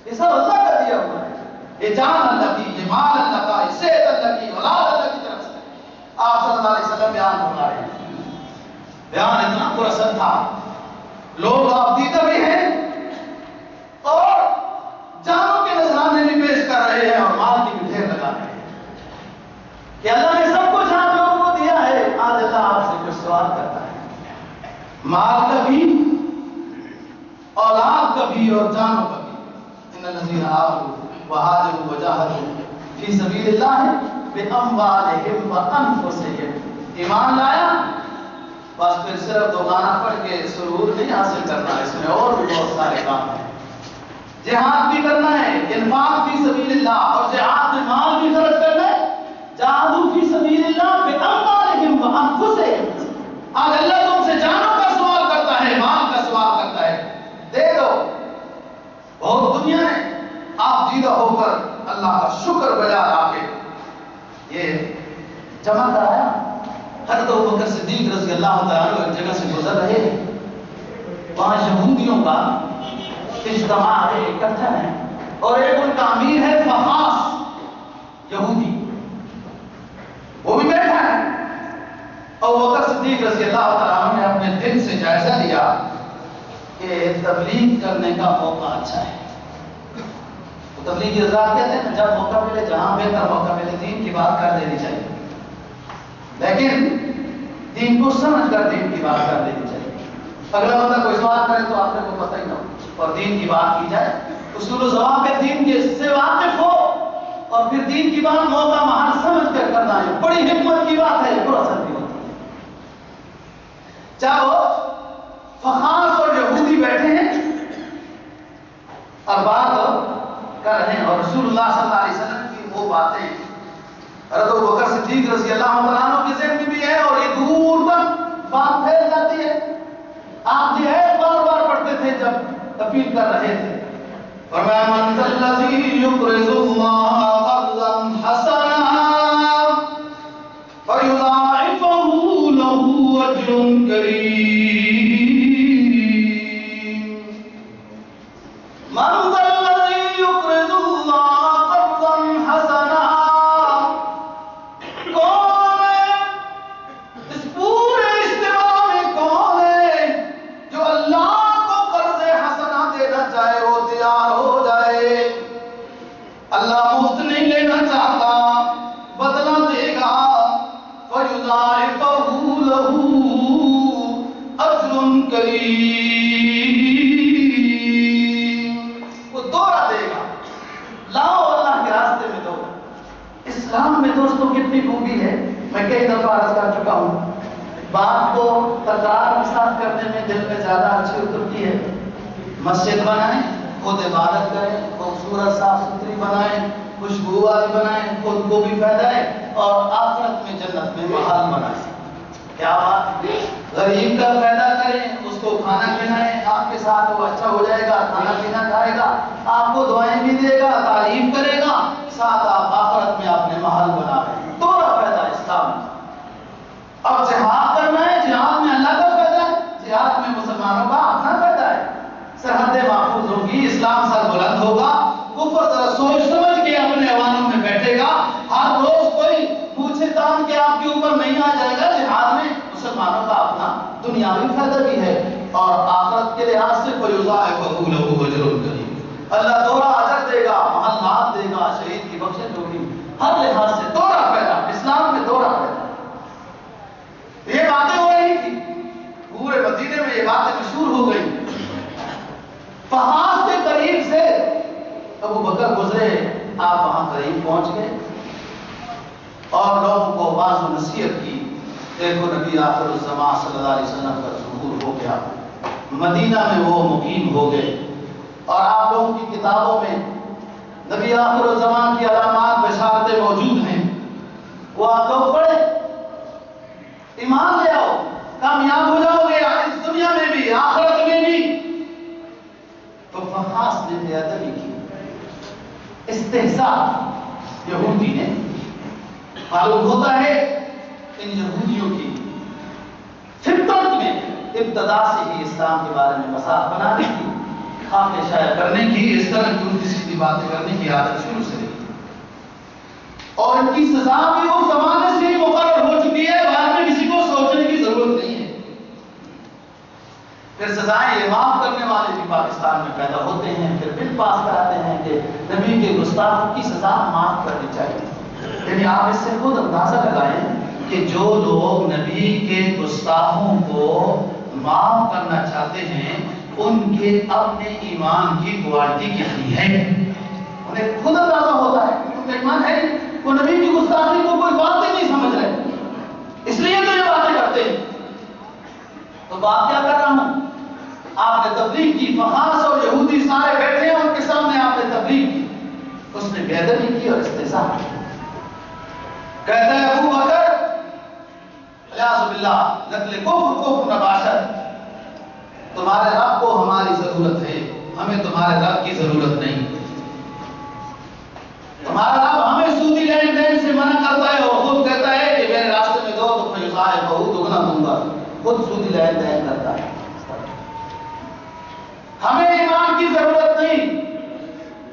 یہ سب اللہ کا دیا ہوا ہے. یہ جان اللہ کی, یہ مال اللہ کا, یہ صحت اللہ کی, اولاد اللہ کی طرف سے. آپ صلی اللہ علیہ وسلم بیان فرما رہے ہیں. بیان اتنا پرسن تھا, لوگ آپ دیدہ بھی ہیں اور جانوں کے نذرانے بھی پیش کر رہے ہیں اور مال کی بھی ڈھیر لگا رہے ہیں کہ اللہ نے سب کچھ آپ لوگوں کو دیا ہے. آج اللہ آپ سے کچھ سوال کرتا ہے, مال کا بھی, اولاد کا بھی اور جانوں کا بھی. ان الذین آمنوا وہاجروا وجاہدوا فی سبیل اللہ باموالہم وانفسہم. ایمان لایا بس پھر صرف دو گانا پڑھ کے سرور نہیں حاصل کرنا, اس میں اور بھی بہت سارے کام ہیں. جہاد بھی کرنا ہے, انفاق فی سبیل اللہ, اور جہاد میں مال بھی خرچ کرنا ہے. جاہدوا فی سبیل اللہ باموالہم وانفسہم. آج اللہ تم سے جانوں کا سوال کرتا ہے, مال کا سوال کرتا ہے, دے دو. بہت دنیا ہے, آپ جیدہ ہو کر اللہ کا شکر بجا لا کے یہ جمع کرایا. حضرت ابوبکر صدیق رضی اللہ تعالیٰ عنہ ایک جگہ سے گزر رہے ہیں, وہاں یہودیوں کا اجتماع ہے, اکٹھا ہے, اور ایک ان کا امیر ہے فخاس یہودی, وہ بھی بیٹھا ہے. ابوبکر صدیق رضی اللہ تعالیٰ عنہ نے اپنے دل سے جائزہ لیا کہ تبلیغ کرنے کا موقع اچھا ہے. تبلیغی حضرات کہتے ہیں نا, جب موقع ملے, جہاں بہتر موقع ملے, دین کی بات کر دینی چاہیے, لیکن دین کو سمجھ کر دین کی بات کر دینی چاہیے. اگلا بندہ کوئی سوال کرے تو آپ کو پتہ ہی نہ ہو, اور دین کی بات کی جائے, اصول و ضوابط پہ دین کے سے واقف ہو, اور پھر دین کی بات موقع محل سمجھ کر کرنا ہے. بڑی حکمت کی بات ہے, بڑا اثر بھی ہوتا ہے. چاہو فخاس اور یہودی بیٹھے ہیں اور بات کر رہے ہیں, اور رسول اللہ صلی اللہ علیہ وسلم کی وہ باتیں حضرت ابوبکر صدیق رضی اللہ عنہ کے ذہن میں بھی ہے, اور یہ دور تک بات پھیل جاتی ہے. آپ یہ ہے بار بار پڑھتے تھے جب اپیل کر رہے تھے, فرمایا من ذا الذی یقرض اللہ قرضا حسنا فیضاعفہ لہ اجر کریم. من ذا الذی یقرض اللہ قرضا حسنا, کون ہے اس پورے اجتماع میں, کون ہے جو اللہ کو قرض حسنا دینا چاہے, وہ تیار ہو جائے. اللہ مفت نہیں لینا چاہتا, بدلہ دے گا. فَيُضَاعِفَهُ لَهُ أَجْرٌ كَرِيمٌ. وہ دورہ دے گا. لاؤ اللہ کے راستے میں دو. اسلام میں دوستوں کتنی خوبی ہے, میں کئی دفعہ عرض کر چکا ہوں. بات کو تکرار کے ساتھ کرنے میں دل میں زیادہ اچھی اترتی ہے. مسجد بنائیں, خود عبادت کریں, خوبصورت صاف ستھری بنائیں, خوشبو والی بنائیں, خود کو بھی فائدہ ہے, اور آخرت میں جنت میں محل بنائیں. کیا بات, غریب کا فائدہ کریں, اس کو کھانا کھلائیں, آپ کے ساتھ وہ اچھا ہو جائے گا, کھانا پینا کھائے گا, آپ کو دعائیں بھی دے گا, تعریف کرے گا, ساتھ آپ آخرت میں اپنے محل بنا رہے ہیں. دونوں فائدہ اسلام میں. اب جہاد کرنا ہے, جہاد میں اللہ کا فائدہ ہے, جہاد میں مسلمانوں کا اپنا فائدہ ہے. سرحدیں محفوظ ہوگی, اسلام سر بلند ہوگا, کفر ذرا سوچ سمجھ کے اپنے ایوانوں میں بیٹھے گا. ہر روز کوئی پوچھے تان کے آپ کے اوپر نہیں آ جائے گا. جہاد میں مسلمانوں کا اپنا دنیاوی فائدہ بھی ہے, اور آخرت کے لحاظ سے فَيُضَاعِفَهُ لَهُ أَجْرٌ كَرِيمٌ. اللہ دوہرا اجر دے گا, محلات دے گا, شہید کی بخشش ہوگی. ہر لحاظ سے دوہرا فائدہ, اسلام میں دوہرا فائدہ. یہ باتیں ہو رہی تھی پورے مدینے میں, یہ باتیں مشہور ہو گئی. فخاس کے قریب سے ابوبکر گزرے, آپ وہاں قریب پہنچ گئے. اور لوگوں کو واعظ و نصیحت کی. دیکھو نبی آخر الزمان صلی اللہ علیہ وسلم کا ظہور ہو گیا، مدینہ میں وہ مقیم ہو گئے، اور آپ لوگوں کی کتابوں میں نبی آخر الزمان کی علامات بشارتیں موجود ہیں. وہ آپ لوگ پڑھیں، ایمان لے آؤ، کامیاب ہو جاؤ گے اس دنیا میں بھی آخرت میں بھی. تو فحاص نے بے ادبی کی، استہزاء یہودی نے. معلوم ہوتا ہے ان یہودیوں کی فطرت میں ابتدا سے ہی اسلام کے بارے میں مساحت بنانے کی، خاکے شائع کرنے کی، اس طرح کی الٹی سیدھی باتیں کرنے کی عادت شروع سے رہی، اور ان کی سزا بھی اس زمانے سے ہی مقرر ہو چکی ہے، بعد میں کسی کو سوچنے کی ضرورت نہیں ہے. پھر سزائیں یہ معاف کرنے والے بھی پاکستان میں پیدا ہوتے ہیں، پھر بل پاس کراتے ہیں کہ نبی کے گستاخوں کی سزا معاف کرنی چاہیے. یعنی آپ اس سے خود اندازہ لگائیں کہ جو لوگ نبی کے گستاخوں کو معاف کرنا چاہتے ہیں ان کے اپنے ایمان کی کوالٹی کتنی ہے. انہیں خود اندازہ ہوتا ہے کہ ان کا ایمان ہے، وہ نبی کی گستاخی کو کوئی بات نہیں سمجھ رہے، اس لیے تو یہ باتیں کرتے ہیں. تو بات کیا کر رہا ہوں، آپ نے تبلیغ کی، فحاص اور یہودی سارے بیٹھے ہیں ان کے سامنے، آپ نے تبلیغ کی، اس نے بے ادبی کی اور استہزاء کی. کہتا ہے ابو بکر الیاذ باللہ نقل کفر نباشت، تمہارے رب کو ہماری ضرورت ہے، ہمیں تمہارے رب کی ضرورت نہیں. تمہارا رب ہمیں سودی لین دین سے منع کرتا ہے اور خود کہتا ہے کہ میرے راستے میں دو تو فیضائے بہت دگنا دوں گا، خود سودی لین دین کرتا ہے. ہمیں ایمان کی ضرورت نہیں،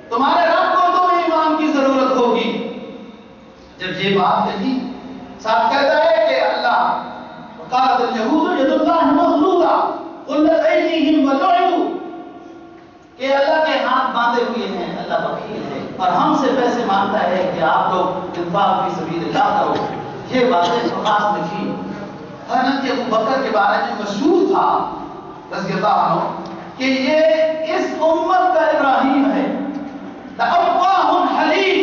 تمہارے رب کو تو ایمان کی ضرورت ہوگی. جب یہ بات کہی، ساتھ کہتا ہے کہ اللہ قالت اليهود يد الله مغلولة غلت أيديهم ولعنوا، کہ اللہ کے ہاتھ باندھے ہوئے ہیں، اللہ بخیل ہے اور ہم سے پیسے مانگتا ہے کہ آپ لوگ انفاق فی سبیل اللہ کرو. یہ باتیں فحاص نے کی. حضرت ابو بکر کے بارے میں مشہور تھا رضی اللہ عنہ کہ یہ اس امت کا ابراہیم ہے، لأواه حلیم،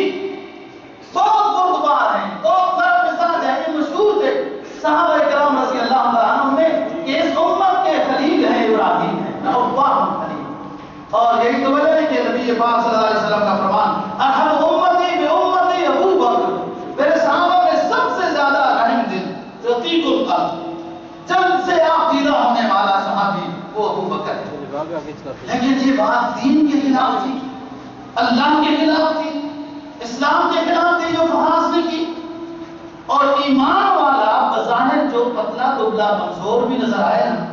بہت بردبار ہیں، بہت ضرب مزاج ہے. یہ مشہور تھے صحابہ کرام رضی اللہ عنہ میں کہ اس امت کے خلیل ہیں ابراہیم ہیں، لأواه حلیم. اور یہی تو وجہ ہے کہ نبی پاک صلی اللہ علیہ وسلم کا فرمان ارحم امتی بامتی ابو بکر، میرے صحابہ میں سب سے زیادہ رحم دل رقیق القلب، جلد سے عقیدہ ہونے والا صحابی وہ ابو بکر ہے. لیکن یہ بات دین کے خلاف تھی، اللہ کے خلاف تھی، اسلام کے خلاف تھی جو فحاص نے کی. اور ایمان والا بظاہر جو پتلا دبلا کمزور بھی نظر آئے نا،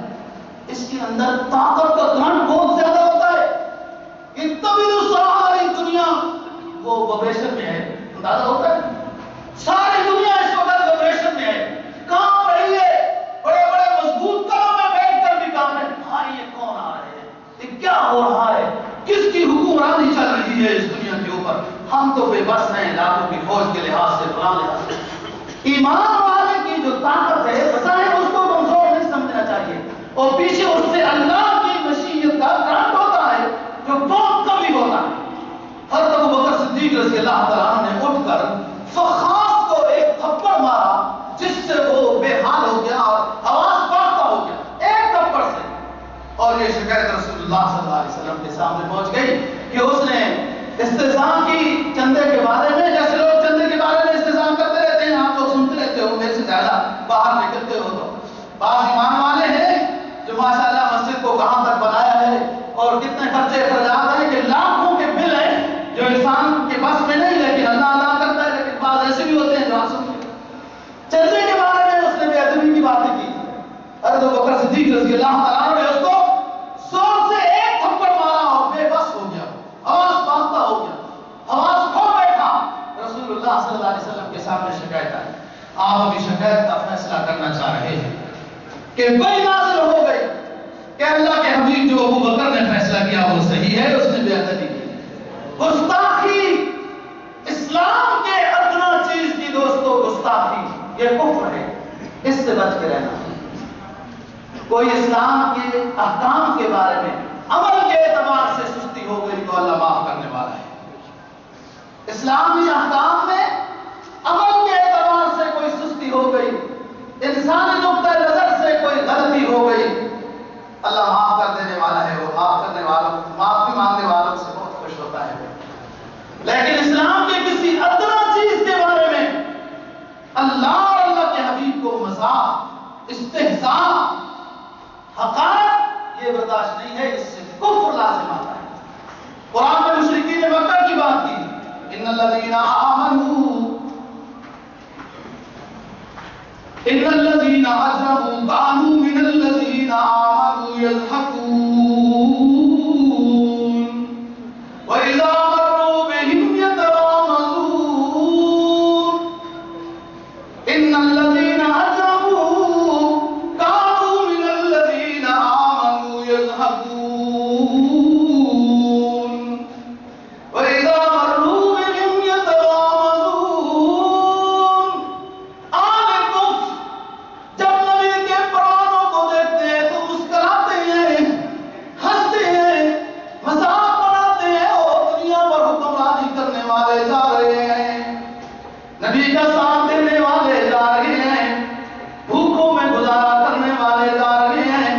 اس کے اندر طاقت کا گرانٹ بہت زیادہ ہوتا ہے. کہ تبھی تو ساری دنیا وہ وبریشن میں ہے، اندازہ ہوتا ہے ساری دنیا اس وقت وبریشن میں ہے، کام رہی ہے، بڑے بڑے مضبوط قدم میں بیٹھ کر بھی کام ہے. یہ کون آ رہے ہیں، یہ کیا ہو رہا ہے، کس کی حکمرانی چل رہی ہے اس دنیا کے اوپر، ہم تو بے بس ہیں لاکھوں کی فوج کے لحاظ سے فلاں لحاظ سے. ایمان والے کی جو طاقت ہے بظاہر اس کو کمزور نہیں سمجھنا چاہیے، اور پیچھے اس سے اللہ کی مشیت کا گرانٹ ہوتا ہے جو بہت کم ہی ہوتا ہے. حضرت ابو بکر صدیق رضی اللہ تعالیٰ عنہ نے اٹھ کر فخاص کو ایک تھپڑ مارا جس سے وہ بے حال ہو گیا اور آواز پاکتا ہو گیا ایک تھپڑ سے. اور یہ شکایت رسول اللہ صلی اللہ علیہ وسلم کے سامنے پہنچ گئی کہ اس نے استحزاء کی چندے کے بارے میں، جیسے لوگ چندے کے بارے میں استحزاء کرتے رہتے ہیں، آپ لوگ سنتے رہتے ہو، میرے سے زیادہ باہر نکلتے ہو. تو بعض ایمان والے ہیں جو ماشاءاللہ مسجد کو کہاں تک بنایا ہے اور کتنے خرچے اخراجات ہیں کہ لاکھوں کے بل ہیں جو انسان کے پاس میں نہیں، لیکن اللہ ادا کرتا ہے. لیکن بعض ایسے بھی ہوتے ہیں جو چندے کے بارے میں اس نے بے ادبی کی باتیں کی. حضرت ابو بکر صدیق رضی اللہ تعالیٰ عنہ نے اس کو زور سے ایک تھپڑ مارا اور بے بس ہو گیا، آواز باندھتا ہو گیا، آواز کھو بیٹھا. رسول اللہ صلی اللہ علیہ وسلم کے سامنے شکایت آئی. آپ ابھی شکایت کا فیصلہ کرنا چاہ رہے ہیں کہ وہی نازل ہو گئی کہ اللہ کے حبیب جو ابو بکر نے فیصلہ کیا وہ صحیح ہے، اس نے بے ادبی کی. گستاخی اسلام کے ادنا چیز کی دوستو گستاخی یہ کفر ہے، اس سے بچ کے رہنا. کوئی اسلام کے احکام کے بارے میں عمل کے اعتبار سے سستی ہو گئی تو اللہ معاف کرنے والا ہے. اسلامی احکام میں عمل کے اعتبار درستی ہو گئی، انسانی نقطۂ نظر سے کوئی غلطی ہو گئی، اللہ معاف کر دینے والا ہے، وہ معاف کرنے والوں، معافی مانگنے والوں سے بہت خوش ہوتا ہے۔ لیکن اسلام کے کسی ادنا چیز کے بارے میں اللہ اور اللہ کے حبیب کو مذاق، استہزاء، حقارت یہ برداشت نہیں ہے، اس سے کفر لازم آتا ہے۔ قرآن میں مشرکین مکہ کی بات کی، ان الذین اجرموا كانوا من الذین آمنوا يضحكون وإذا مروا بهم يتغامزون ان الذین اجرموا كانوا من الذین آمنوا يضحكون وإذا مروا بهم يتغامزون۔ آل کفر جب نبی کے پرانوں کو دیکھتے ہیں تو مسکراتے ہیں، ہنستے ہیں، مذاق بناتے ہیں، اور دنیا پر حکمرانی کرنے والے جا رہے ہیں، نبی کا ساتھ دینے والے جا رہے ہیں، بھوکوں میں گزارا کرنے والے جا رہے ہیں۔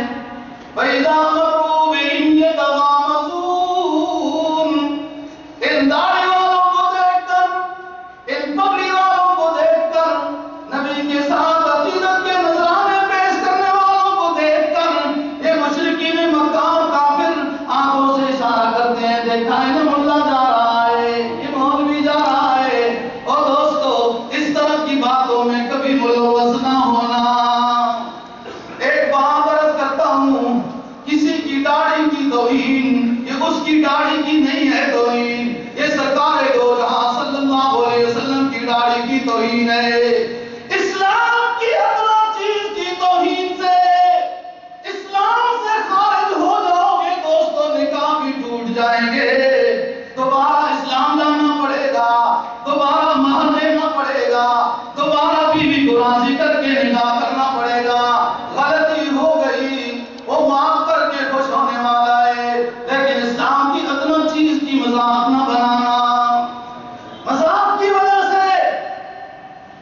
وَإِذَا مَرُّوا بِهِمْ يَتَغَامَزُونَ۔ ان داڑھی والوں کو دیکھ کر، ان پگڑی والوں کو دیکھ کر، نبی کے ساتھ عقیدت کے نذرانے پیش کرنے والوں کو دیکھ کر، یہ مشرکین مکہ اور کافر آنکھوں سے اشارہ کرتے ہیں، دیکھا ہے نا ملا جا رہا ہے، یہ مولوی جا رہا ہے۔ اور دوستو اس طرح کی باتوں میں کبھی ملوث نہ ہونا۔ ایک بات عرض کرتا ہوں، کسی کی داڑھی کی توہین یہ اس کی داڑھی کی نہیں ہے توہین، یہ سرکار دو جہاں صلی اللہ علیہ وسلم کی داڑھی کی توہین ہے۔ اسلام کی ادنا چیز کی توہین سے، اسلام سے خارج ہو جاؤ گے دوستو، نکاح بھی ٹوٹ جائیں گے، دوبارہ اسلام لانا پڑے گا، دوبارہ مہر دینا پڑے گا، دوبارہ بیوی کو راضی کر کے نکاح کرنا پڑے گا۔ غلطی ہو گئی، وہ معاف کر کے خوش ہونے والا ہے، لیکن اسلام کی ادنا چیز کی مذاق نہ بنانا۔ مذاق کی وجہ سے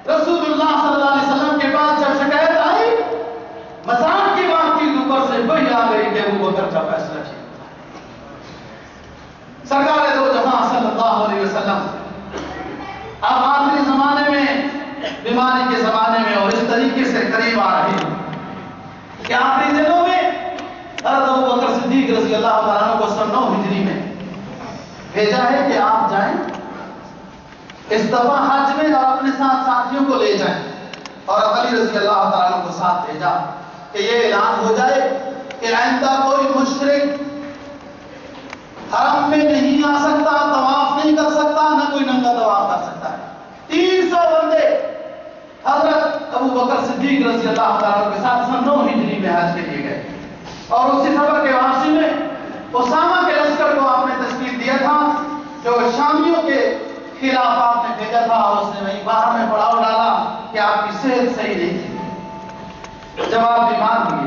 رسول اللہ صلی اللہ علیہ وسلم کے پاس جب شکایت آئی، مذاق کی بات کی، اوپر سے وہی آ گئی کہ ابو بکر کا فیصلہ ٹھیک تھا۔ سرکار دو جہاں صلی اللہ علیہ وسلم اب آخری زمانے میں، بیماری کے زمانے میں، اور اس طریقے سے قریب آ رہے ہیں کہ آخری دنوں میں حضرت ابو بکر صدیق رضی اللہ تعالیٰ عنہ کو 9 ہجری میں بھیجا ہے کہ آپ جائیں اس دفعہ حج میں اور اپنے ساتھ ساتھیوں کو لے جائیں، اور علی رضی اللہ تعالیٰ عنہ کو ساتھ بھیجا کہ یہ اعلان ہو جائے کہ آئندہ کوئی مشرک حرم میں نہیں آ سکتا، طواف نہیں کر سکتا، نہ کوئی ننگا طواف کر سکتا ہے۔ 300 بندے حضرت ابو بکر صدیق رضی اللہ تعالیٰ عنہ کے ساتھ 9 ہجری میں حج کے لیے گئے، اور اسی سفر کے واپسی میں اسامہ کے لشکر کو آپ نے تشکیل دیا تھا، جو شامیوں کے خلاف آپ نے بھیجا تھا، اور اس نے وہیں باہر میں پڑاؤ ڈالا کہ آپ کی صحت صحیح نہیں تھی، جب آپ بیمار ہوئے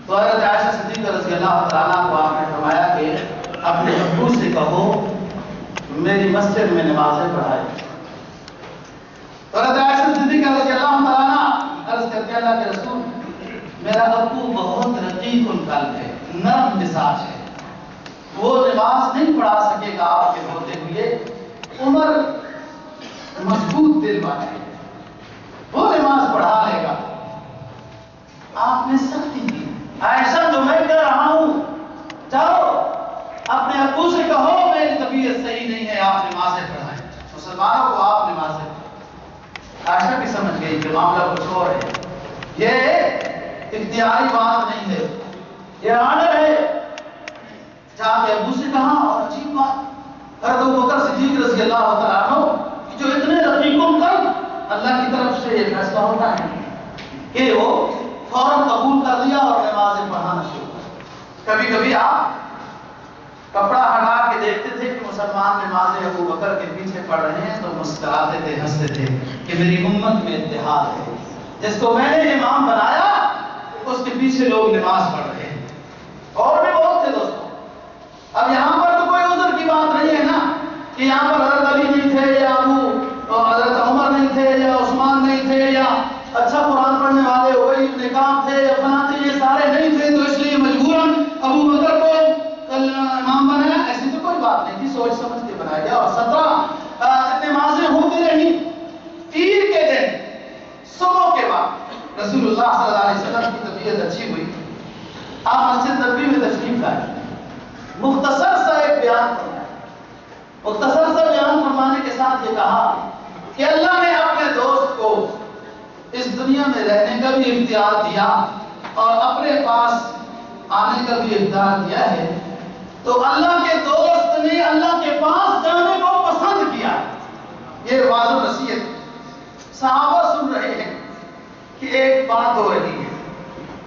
تو حضرت عائشہ صدیقہ رضی اللہ تعالیٰ کو آپ نے فرمایا کہ اپنے ابو سے کہو میری مسجد میں نمازیں پڑھائے۔ حضرت عائشہ صدیقہ رضی اللہ تعالیٰ عرض کرتے اللہ کے رسول، میرا ابو بہت رقیق القلب ہے، نرم مزاج ہے، وہ نماز نہیں پڑھا سکے گا آپ کے ہوتے ہوئے، عمر مضبوط دل والا ہے، وہ نماز پڑھا لے گا۔ آپ نے سختی کی، عائشہ جو میں کہہ رہا ہوں، جاؤ اپنے ابو سے کہو میری طبیعت صحیح نہیں ہے، آپ نمازیں پڑھائیں، مسلمانوں کو آپ نمازیں پڑھائیں۔ عائشہ بھی سمجھ گئی کہ معاملہ کچھ اور ہے، یہ اختیاری بات نہیں ہے، یہ آرڈر ہے۔ جا کے ابو سے کہا، اور عجیب بات، حضرت ابو بکر صدیق رضی اللہ تعالیٰ عنہ جو اتنے رقیق القلب، اللہ کی طرف سے یہ فیصلہ ہوتا ہے کہ وہ فوراً قبول کر لیا اور نمازیں پڑھانا شروع کر۔ کبھی کبھی آپ کپڑا ہٹا کے دیکھتے تھے کہ مسلمان نمازیں ابو بکر کے پیچھے پڑھ رہے ہیں تو مسکراتے تھے، ہنستے تھے کہ میری امت میں اتحاد ہے، جس کو میں نے امام بنایا اس کے پیچھے لوگ نماز پڑھ رہے ہیں۔ اور بھی بہت تھے دوستوں۔ اب یہاں پر تو کوئی عذر کی بات نہیں ہے نا کہ یہاں پر حضرت علی نہیں تھے، یا ابو حضرت عمر نہیں تھے، یا عثمان نہیں تھے، آپ مسجد نبوی میں تشریف لائے، مختصر سا ایک بیان فرمایا، مختصر سا بیان فرمانے کے ساتھ یہ کہا کہ اللہ نے اپنے دوست کو اس دنیا میں رہنے کا بھی اختیار دیا اور اپنے پاس آنے کا بھی اختیار دیا ہے، تو اللہ کے دوست نے اللہ کے پاس جانے کو پسند کیا۔ یہ واضح نصیحت صحابہ سن رہے ہیں کہ ایک بات ہو رہی ہے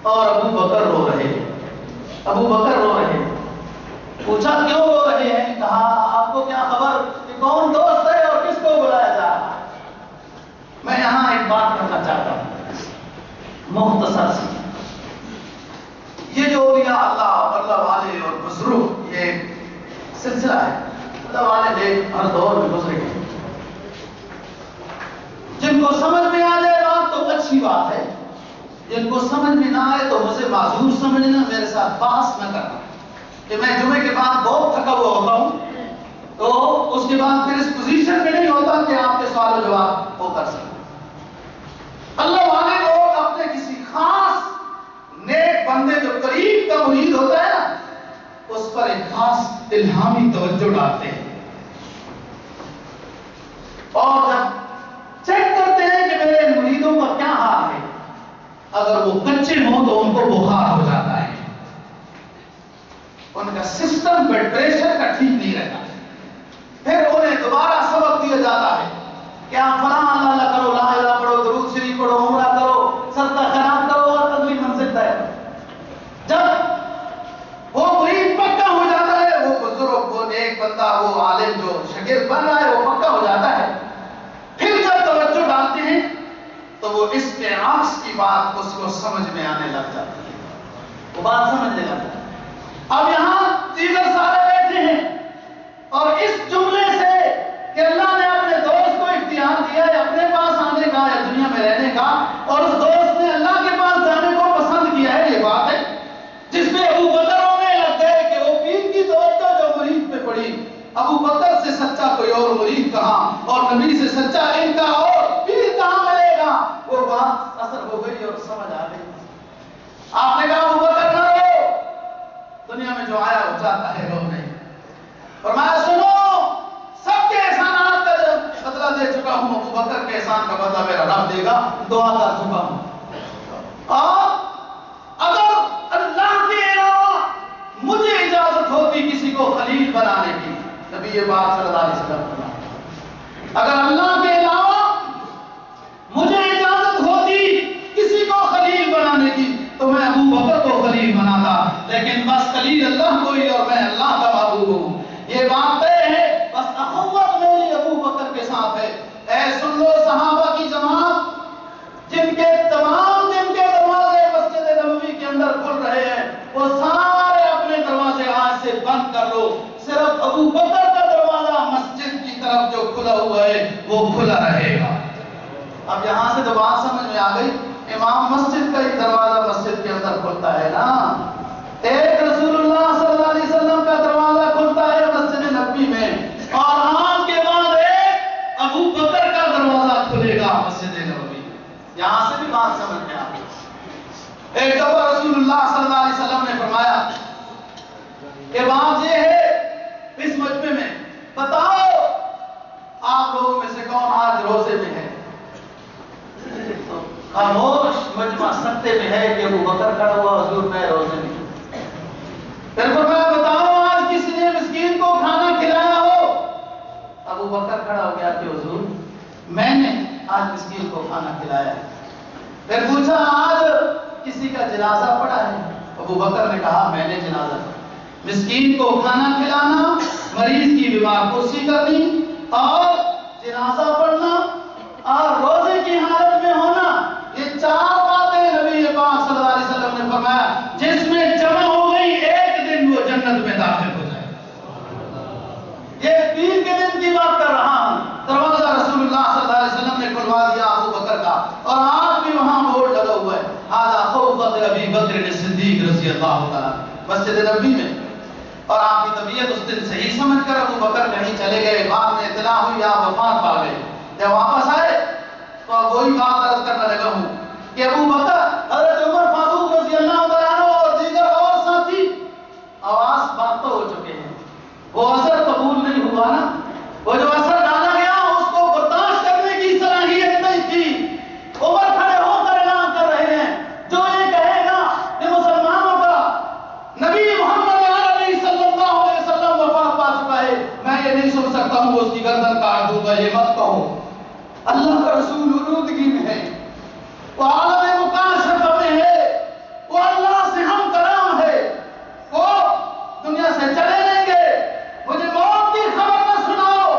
اور ابو بکر رو رہے ہیں، ابو بکر رو رہے ہیں۔ پوچھا کیوں رو رہے ہیں؟ کہا آپ کو کیا خبر کہ کون دوست ہے اور کس کو بلایا جا رہا ہے؟ میں یہاں ایک بات کرنا چاہتا ہوں مختصر سی۔ یہ جو اولیاء اللہ والے اور بزرگ یہ سلسلہ ہے، اللہ والے ہر دور میں گزرے گئے، جن کو سمجھ میں آ جائے بات تو اچھی بات ہے، جن کو سمجھ میں نہ آئے تو مجھے معذور سمجھنا، میرے ساتھ بحث نہ کرنا کہ میں جمعے کے بعد بہت تھکا ہوا ہوتا ہوں تو اس کے بعد پھر اس پوزیشن میں نہیں ہوتا کہ آپ کے سوال و جواب وہ کر سکیں۔ اللہ والے لوگ اپنے کسی خاص نیک بندے جو قریب کا مرید ہوتا ہے نا، اس پر ایک خاص الہامی توجہ ڈالتے ہیں، اور جب چیک کرتے ہیں کہ میرے مریدوں کا کیا حال ہے، اگر وہ کچے ہوں تو ان کو بخار ہو جاتا ہے، ان کا سسٹم بلڈ پریشر کا ٹھیک نہیں رہتا، پھر انہیں دوبارہ سبق دیا جاتا ہے کہ آپ فلاں اللہ اللہ کرو، لا الہ پڑھو، درود شریف پڑھو، عمرہ کرو، صدقہ خیرات کرو اور اگلی منزل طے کرو۔ جب وہ مرید پکا ہو جاتا ہے، وہ بزرگ، وہ نیک بندہ، وہ عالم جو شاگرد بن رہا ہے وہ پکا ہو جاتا ہے، پھر جب توجہ ڈالتے ہیں تو وہ اس کے عکس کی بات اس کو سمجھ میں آنے لگ جاتی ہے، وہ بات سمجھنے لگتا ہے۔ اب یہاں دیگر سارے بیٹھے ہیں اور اس جملے سے کہ اللہ نے اپنے دوست کو اختیار دیا ہے اپنے پاس آنے کا یا دنیا میں رہنے کا، اور اس دوست نے اللہ کے پاس جانے کو پسند کیا ہے، یہ بات ہے جس میں ابو بکر ہونے لگ گئے کہ وہ پیر کی توجہ جو مرید پہ پڑی، ابو بکر سے سچا کوئی اور مرید کہاں اور نبی سے سچا ان کا اور پیر کہاں ملے گا، وہ بات اثر ہو گئی اور سمجھ آ گئی۔ آپ نے کہا ابو بکر نہ رو، دنیا میں جو آیا وہ چاہتا ہے رو نہیں، فرمایا سنو سب کے احسانات کا بدلہ دے چکا ہوں، ابو بکر کے احسان کا بدلہ میرا رب دے گا، دعا کر چکا ہوں، اور اگر اللہ کے علاوہ مجھے اجازت ہوتی کسی کو خلیل بنانے کی، نبی پاک صلی اللہ علیہ وسلم فرمایا اگر اللہ کے علاوہ مجھے اجازت ہوتی کسی کو خلیل بنانے کی تو میں ابو بکر کو خلیل بناتا، لیکن بس خلیل اللہ کوئی اور میں اللہ کا محبوب ہوں، یہ بات طے ہے، بس اخوت میری ابو بکر کے ساتھ ہے۔ اے سن لو صحابہ کی جماعت، جن کے تمام دن کے دروازے مسجد نبوی کے اندر کھل رہے ہیں، وہ سارے اپنے دروازے آج سے بند کر لو، صرف ابو بکر کا دروازہ مسجد کی طرف جو کھلا ہوا ہے وہ کھلا رہے گا۔ اب یہاں سے تو بات سمجھ میں آ گئی، امام مسجد کا ایک دروازہ مسجد کے اندر کھلتا ہے نا، ایک رسول اللہ صلی اللہ علیہ وسلم کا دروازہ کھلتا ہے مسجد نبوی میں، اور آج کے بعد ایک ابو بکر کا دروازہ کھلے گا مسجد نبوی میں۔ یہاں سے بھی بات سمجھ میں آ گئی۔ ایک دفعہ رسول اللہ صلی اللہ علیہ وسلم نے فرمایا کہ بات یہ ہے اس مجمع میں، بتاؤ آپ لوگوں میں سے کون آج روزے میں ہے؟ خاموش مجمع سکتے میں ہے کہ ابو بکر کھڑا ہوا، حضور میں روزے میں۔ پھر فرمایا بتاؤ آج کسی نے مسکین کو کھانا کھلایا ہو؟ ابو بکر کھڑا ہو گیا کہ حضور میں نے آج مسکین کو کھانا کھلایا ہے۔ پھر پوچھا آج کسی کا جنازہ پڑا ہے؟ ابو بکر نے کہا میں نے جنازہ پڑھا۔ مسکین کو کھانا کھلانا، مریض کی بیمار پرسی کرنی اور جنازہ پڑھنا اور روزے کی حالت میں ہونا، یہ چار باتیں نبی پاک صلی اللہ علیہ وسلم نے فرمایا جس میں جمع ہو گئی ایک دن وہ جنت میں داخل ہو جائے۔ یہ پیر کے دن کی بات کر رہا ہوں، دروازہ رسول اللہ صلی اللہ علیہ وسلم نے کھلوا دیا ابو بکر کا، اور آج بھی وہاں بورڈ لگا ہوا ہے ھذا خوفۃ ابی بکر صدیق رضی اللہ تعالیٰ مسجد نبوی میں۔ اور آپ کی طبیعت اس دن صحیح سمجھ کر ابو بکر کہیں چلے گئے، بعد میں اطلاع ہوئی آپ وفات پا گئے۔ جب واپس آئے تو اب وہی بات عرض کرنے لگا ہوں کہ ابو بکر، حضرت عمر فاروق رضی اللہ عنہ اور دیگر اور اللہ کا رسول علودگی میں ہے، وہ عالم مکاشفہ میں ہے، وہ اللہ سے ہم کلام ہے، وہ دنیا سے چلے لیں گے، مجھے موت کی خبر نہ سناؤ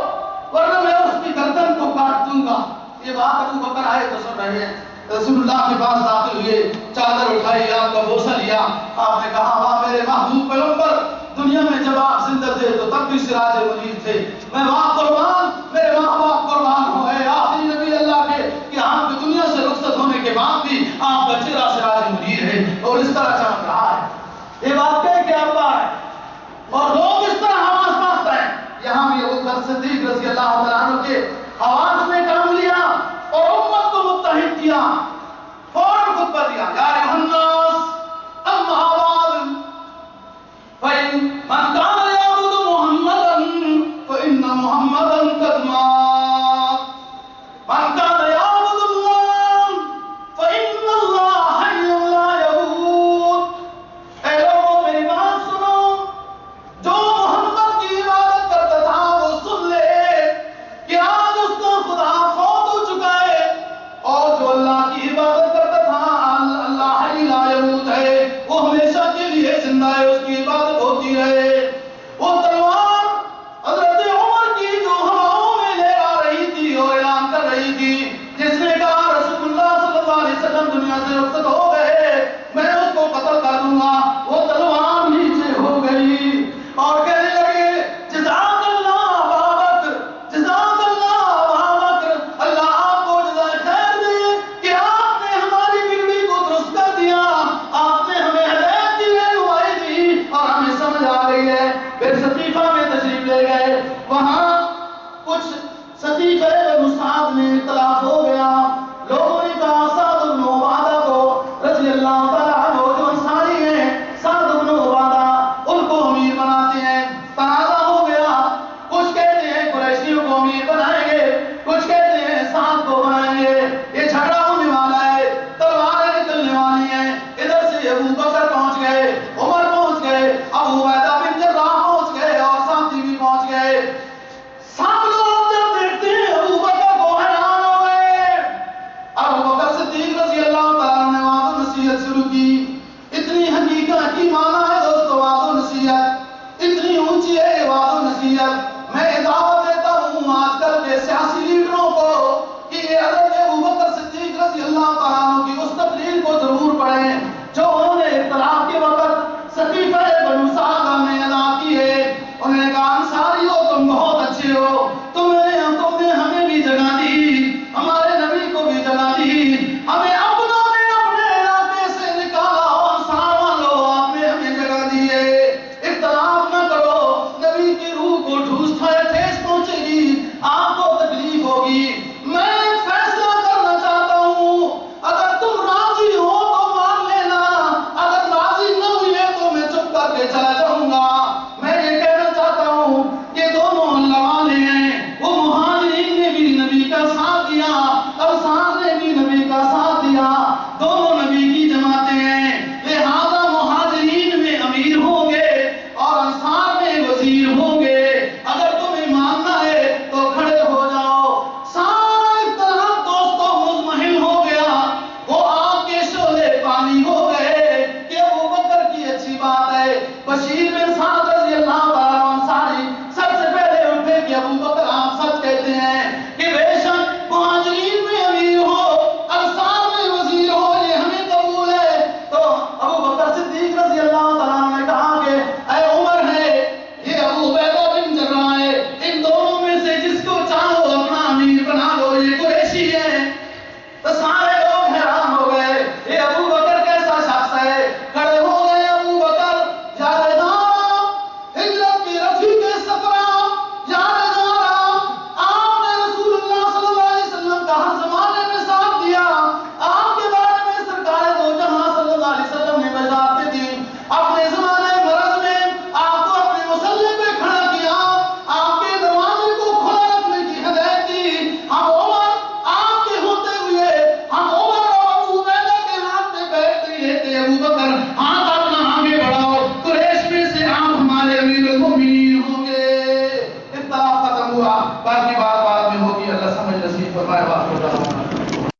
ورنہ میں اس کی گردن کو کاٹ دوں گا۔ یہ بات ابو بکر آئے تو سن رہے ہیں، رسول اللہ کے پاس داخل ہوئے، چادر اٹھائی، آپ کا بوسہ لیا، آپ نے کہا واہ میرے محبوب پیغمبر، دنیا میں جب آپ زندہ تھے تو تب بھی سراج منیر تھے، میں وہاں قربان، میرے ماں باپ قربان ہو گئے، آخری نبی اللہ کے کہ آپ کی دنیا سے رخصت ہونے کے بعد بھی آپ کا چہرہ سراج منیر ہے اور اس طرح چمک رہا ہے۔ یہ بات کہہ کے ابا ہے اور لوگ اس طرح حواس باندھتے ہیں۔ یہاں بھی ابو بکر صدیق رضی اللہ تعالیٰ عنہ کے حواس نے کام لیا اور امت کو متحد کیا، فوراً خطبہ دیا، یا ایھا الناس اما بعد فإن من كان يعبد محمدا فإن محمدا قد مات، من كان يعبد الله فإن الله حي لا يموت۔ اے لوگوں میری بات سنو، جو محمد کی عبادت کرتا تھا وہ سن لے کہ آج اس کا خدا فوت ہو چکا ہے، اور جو اللہ کی عبادت کرتا تھا اللہ حی لا یموت ہے، وہ ہمیشہ کے لیے زندہ ہے، اس کی عبادت ہوتی ہے۔ وہ تلوار حضرت عمر کی جو ہواؤں میں لے آ رہی تھی اور اعلان کر رہی تھی، جس نے کہا رسول اللہ صلی اللہ علیہ وسلم دنیا سے رخصت ہو گئے، میں اس کو قتل کر دوں گا، وہ تلوار نیچے ہو گئی اور کہنے لگے جزاک اللہ ابا بکر، جزاک اللہ ابا بکر، اللہ آپ کو جزائے خیر دے کہ آپ نے ہماری بگڑی کو درست کر دیا، آپ نے ہمیں ہدایت کی رہنمائی دی اور ہمیں سمجھ آ گئی ہے۔ پھر سقیفہ میں تشریف لے گئے، وہاں کچھ سقیفہ بنو سعد میں اختلاف ہو گیا، لوگوں نے کہا سعد بن عبادہ کو رضی اللہ تعالیٰ عنہ جو انصاری ہیں، سعد بن عبادہ ان کو امیر بناتے ہیں، تنازع ہو گیا، کچھ کہتے ہیں قریشیوں کو امیر بنائیں گے، کچھ کہتے ہیں سعد کو بنائیں گے، یہ جھگڑا ہونے والا ہے، تلواریں نکلنے والی ہیں، ادھر سے ابو بکر پہنچ گئے، عمر پہنچ گئے، ابو عبیدہ بن جراح پہنچ گئے اور ساتھی بھی پہنچ گئے۔ سب لوگ جب دیکھتے ہیں ابو بکر کو حیران ہو گئے۔ ابو بکر صدیق رضی اللہ تعالیٰ عنہ نے وعظ و نصیحت شروع کی، اتنی حقیقت کی معنی ہے دوستو وعظ و نصیحت، اتنی اونچی ہے یہ وعظ و نصیحت۔ میں دعوت دیتا ہوں آج کل کے سیاسی لیڈروں کو کہ یہ حضرت ابو بکر صدیق رضی اللہ تعالیٰ عنہ کی اس تقریر کو ضرور پڑھیں جو انہوں نے اختلاف کے وقت سقیفہ بنو سعد میں ادا کی ہے۔ انہوں نے کہا انصاریو تم بہت اچھے ہو، تم نے ہمیں بھی جگہ دی، ہمارے نبی کو بھی جگہ دی، ہمیں اپنوں نے اپنے علاقے سے نکالا اور انصار والوں آپ نے ہمیں جگہ دی ہے، اختلاف نہ کرو، نبی کی روح کو ٹھیس پہنچے گی، آپ کو تکلیف ہوگی۔ میں ایک فیصلہ کرنا چاہتا ہوں، اگر تم راضی ہو تو مان لینا، اگر راضی نہ ہوئے تو میں چپ کر کے چلا جاؤں گا۔ میں یہ کہنا چاہتا ہوں کہ دونوں اللہ والے ہیں، وہ مہاجرین نے بھی نبی کا ساتھ دیا، انصار نے بھی نبی کا ساتھ دیا، دونوں نبی کی جماعتیں ہیں، لہذا مہاجرین میں امیر ہوں گے اور انصار میں وزیر ہوں گے، اگر تمہیں ماننا ہے تو کھڑے ہو جاؤ۔ سارا اختلاف دوستوں مزمحل ہو گیا، وہ آگ کے شعلے پانی ہو گئے کہ ابو بکر کی اچھی بات ہے، بشیر میں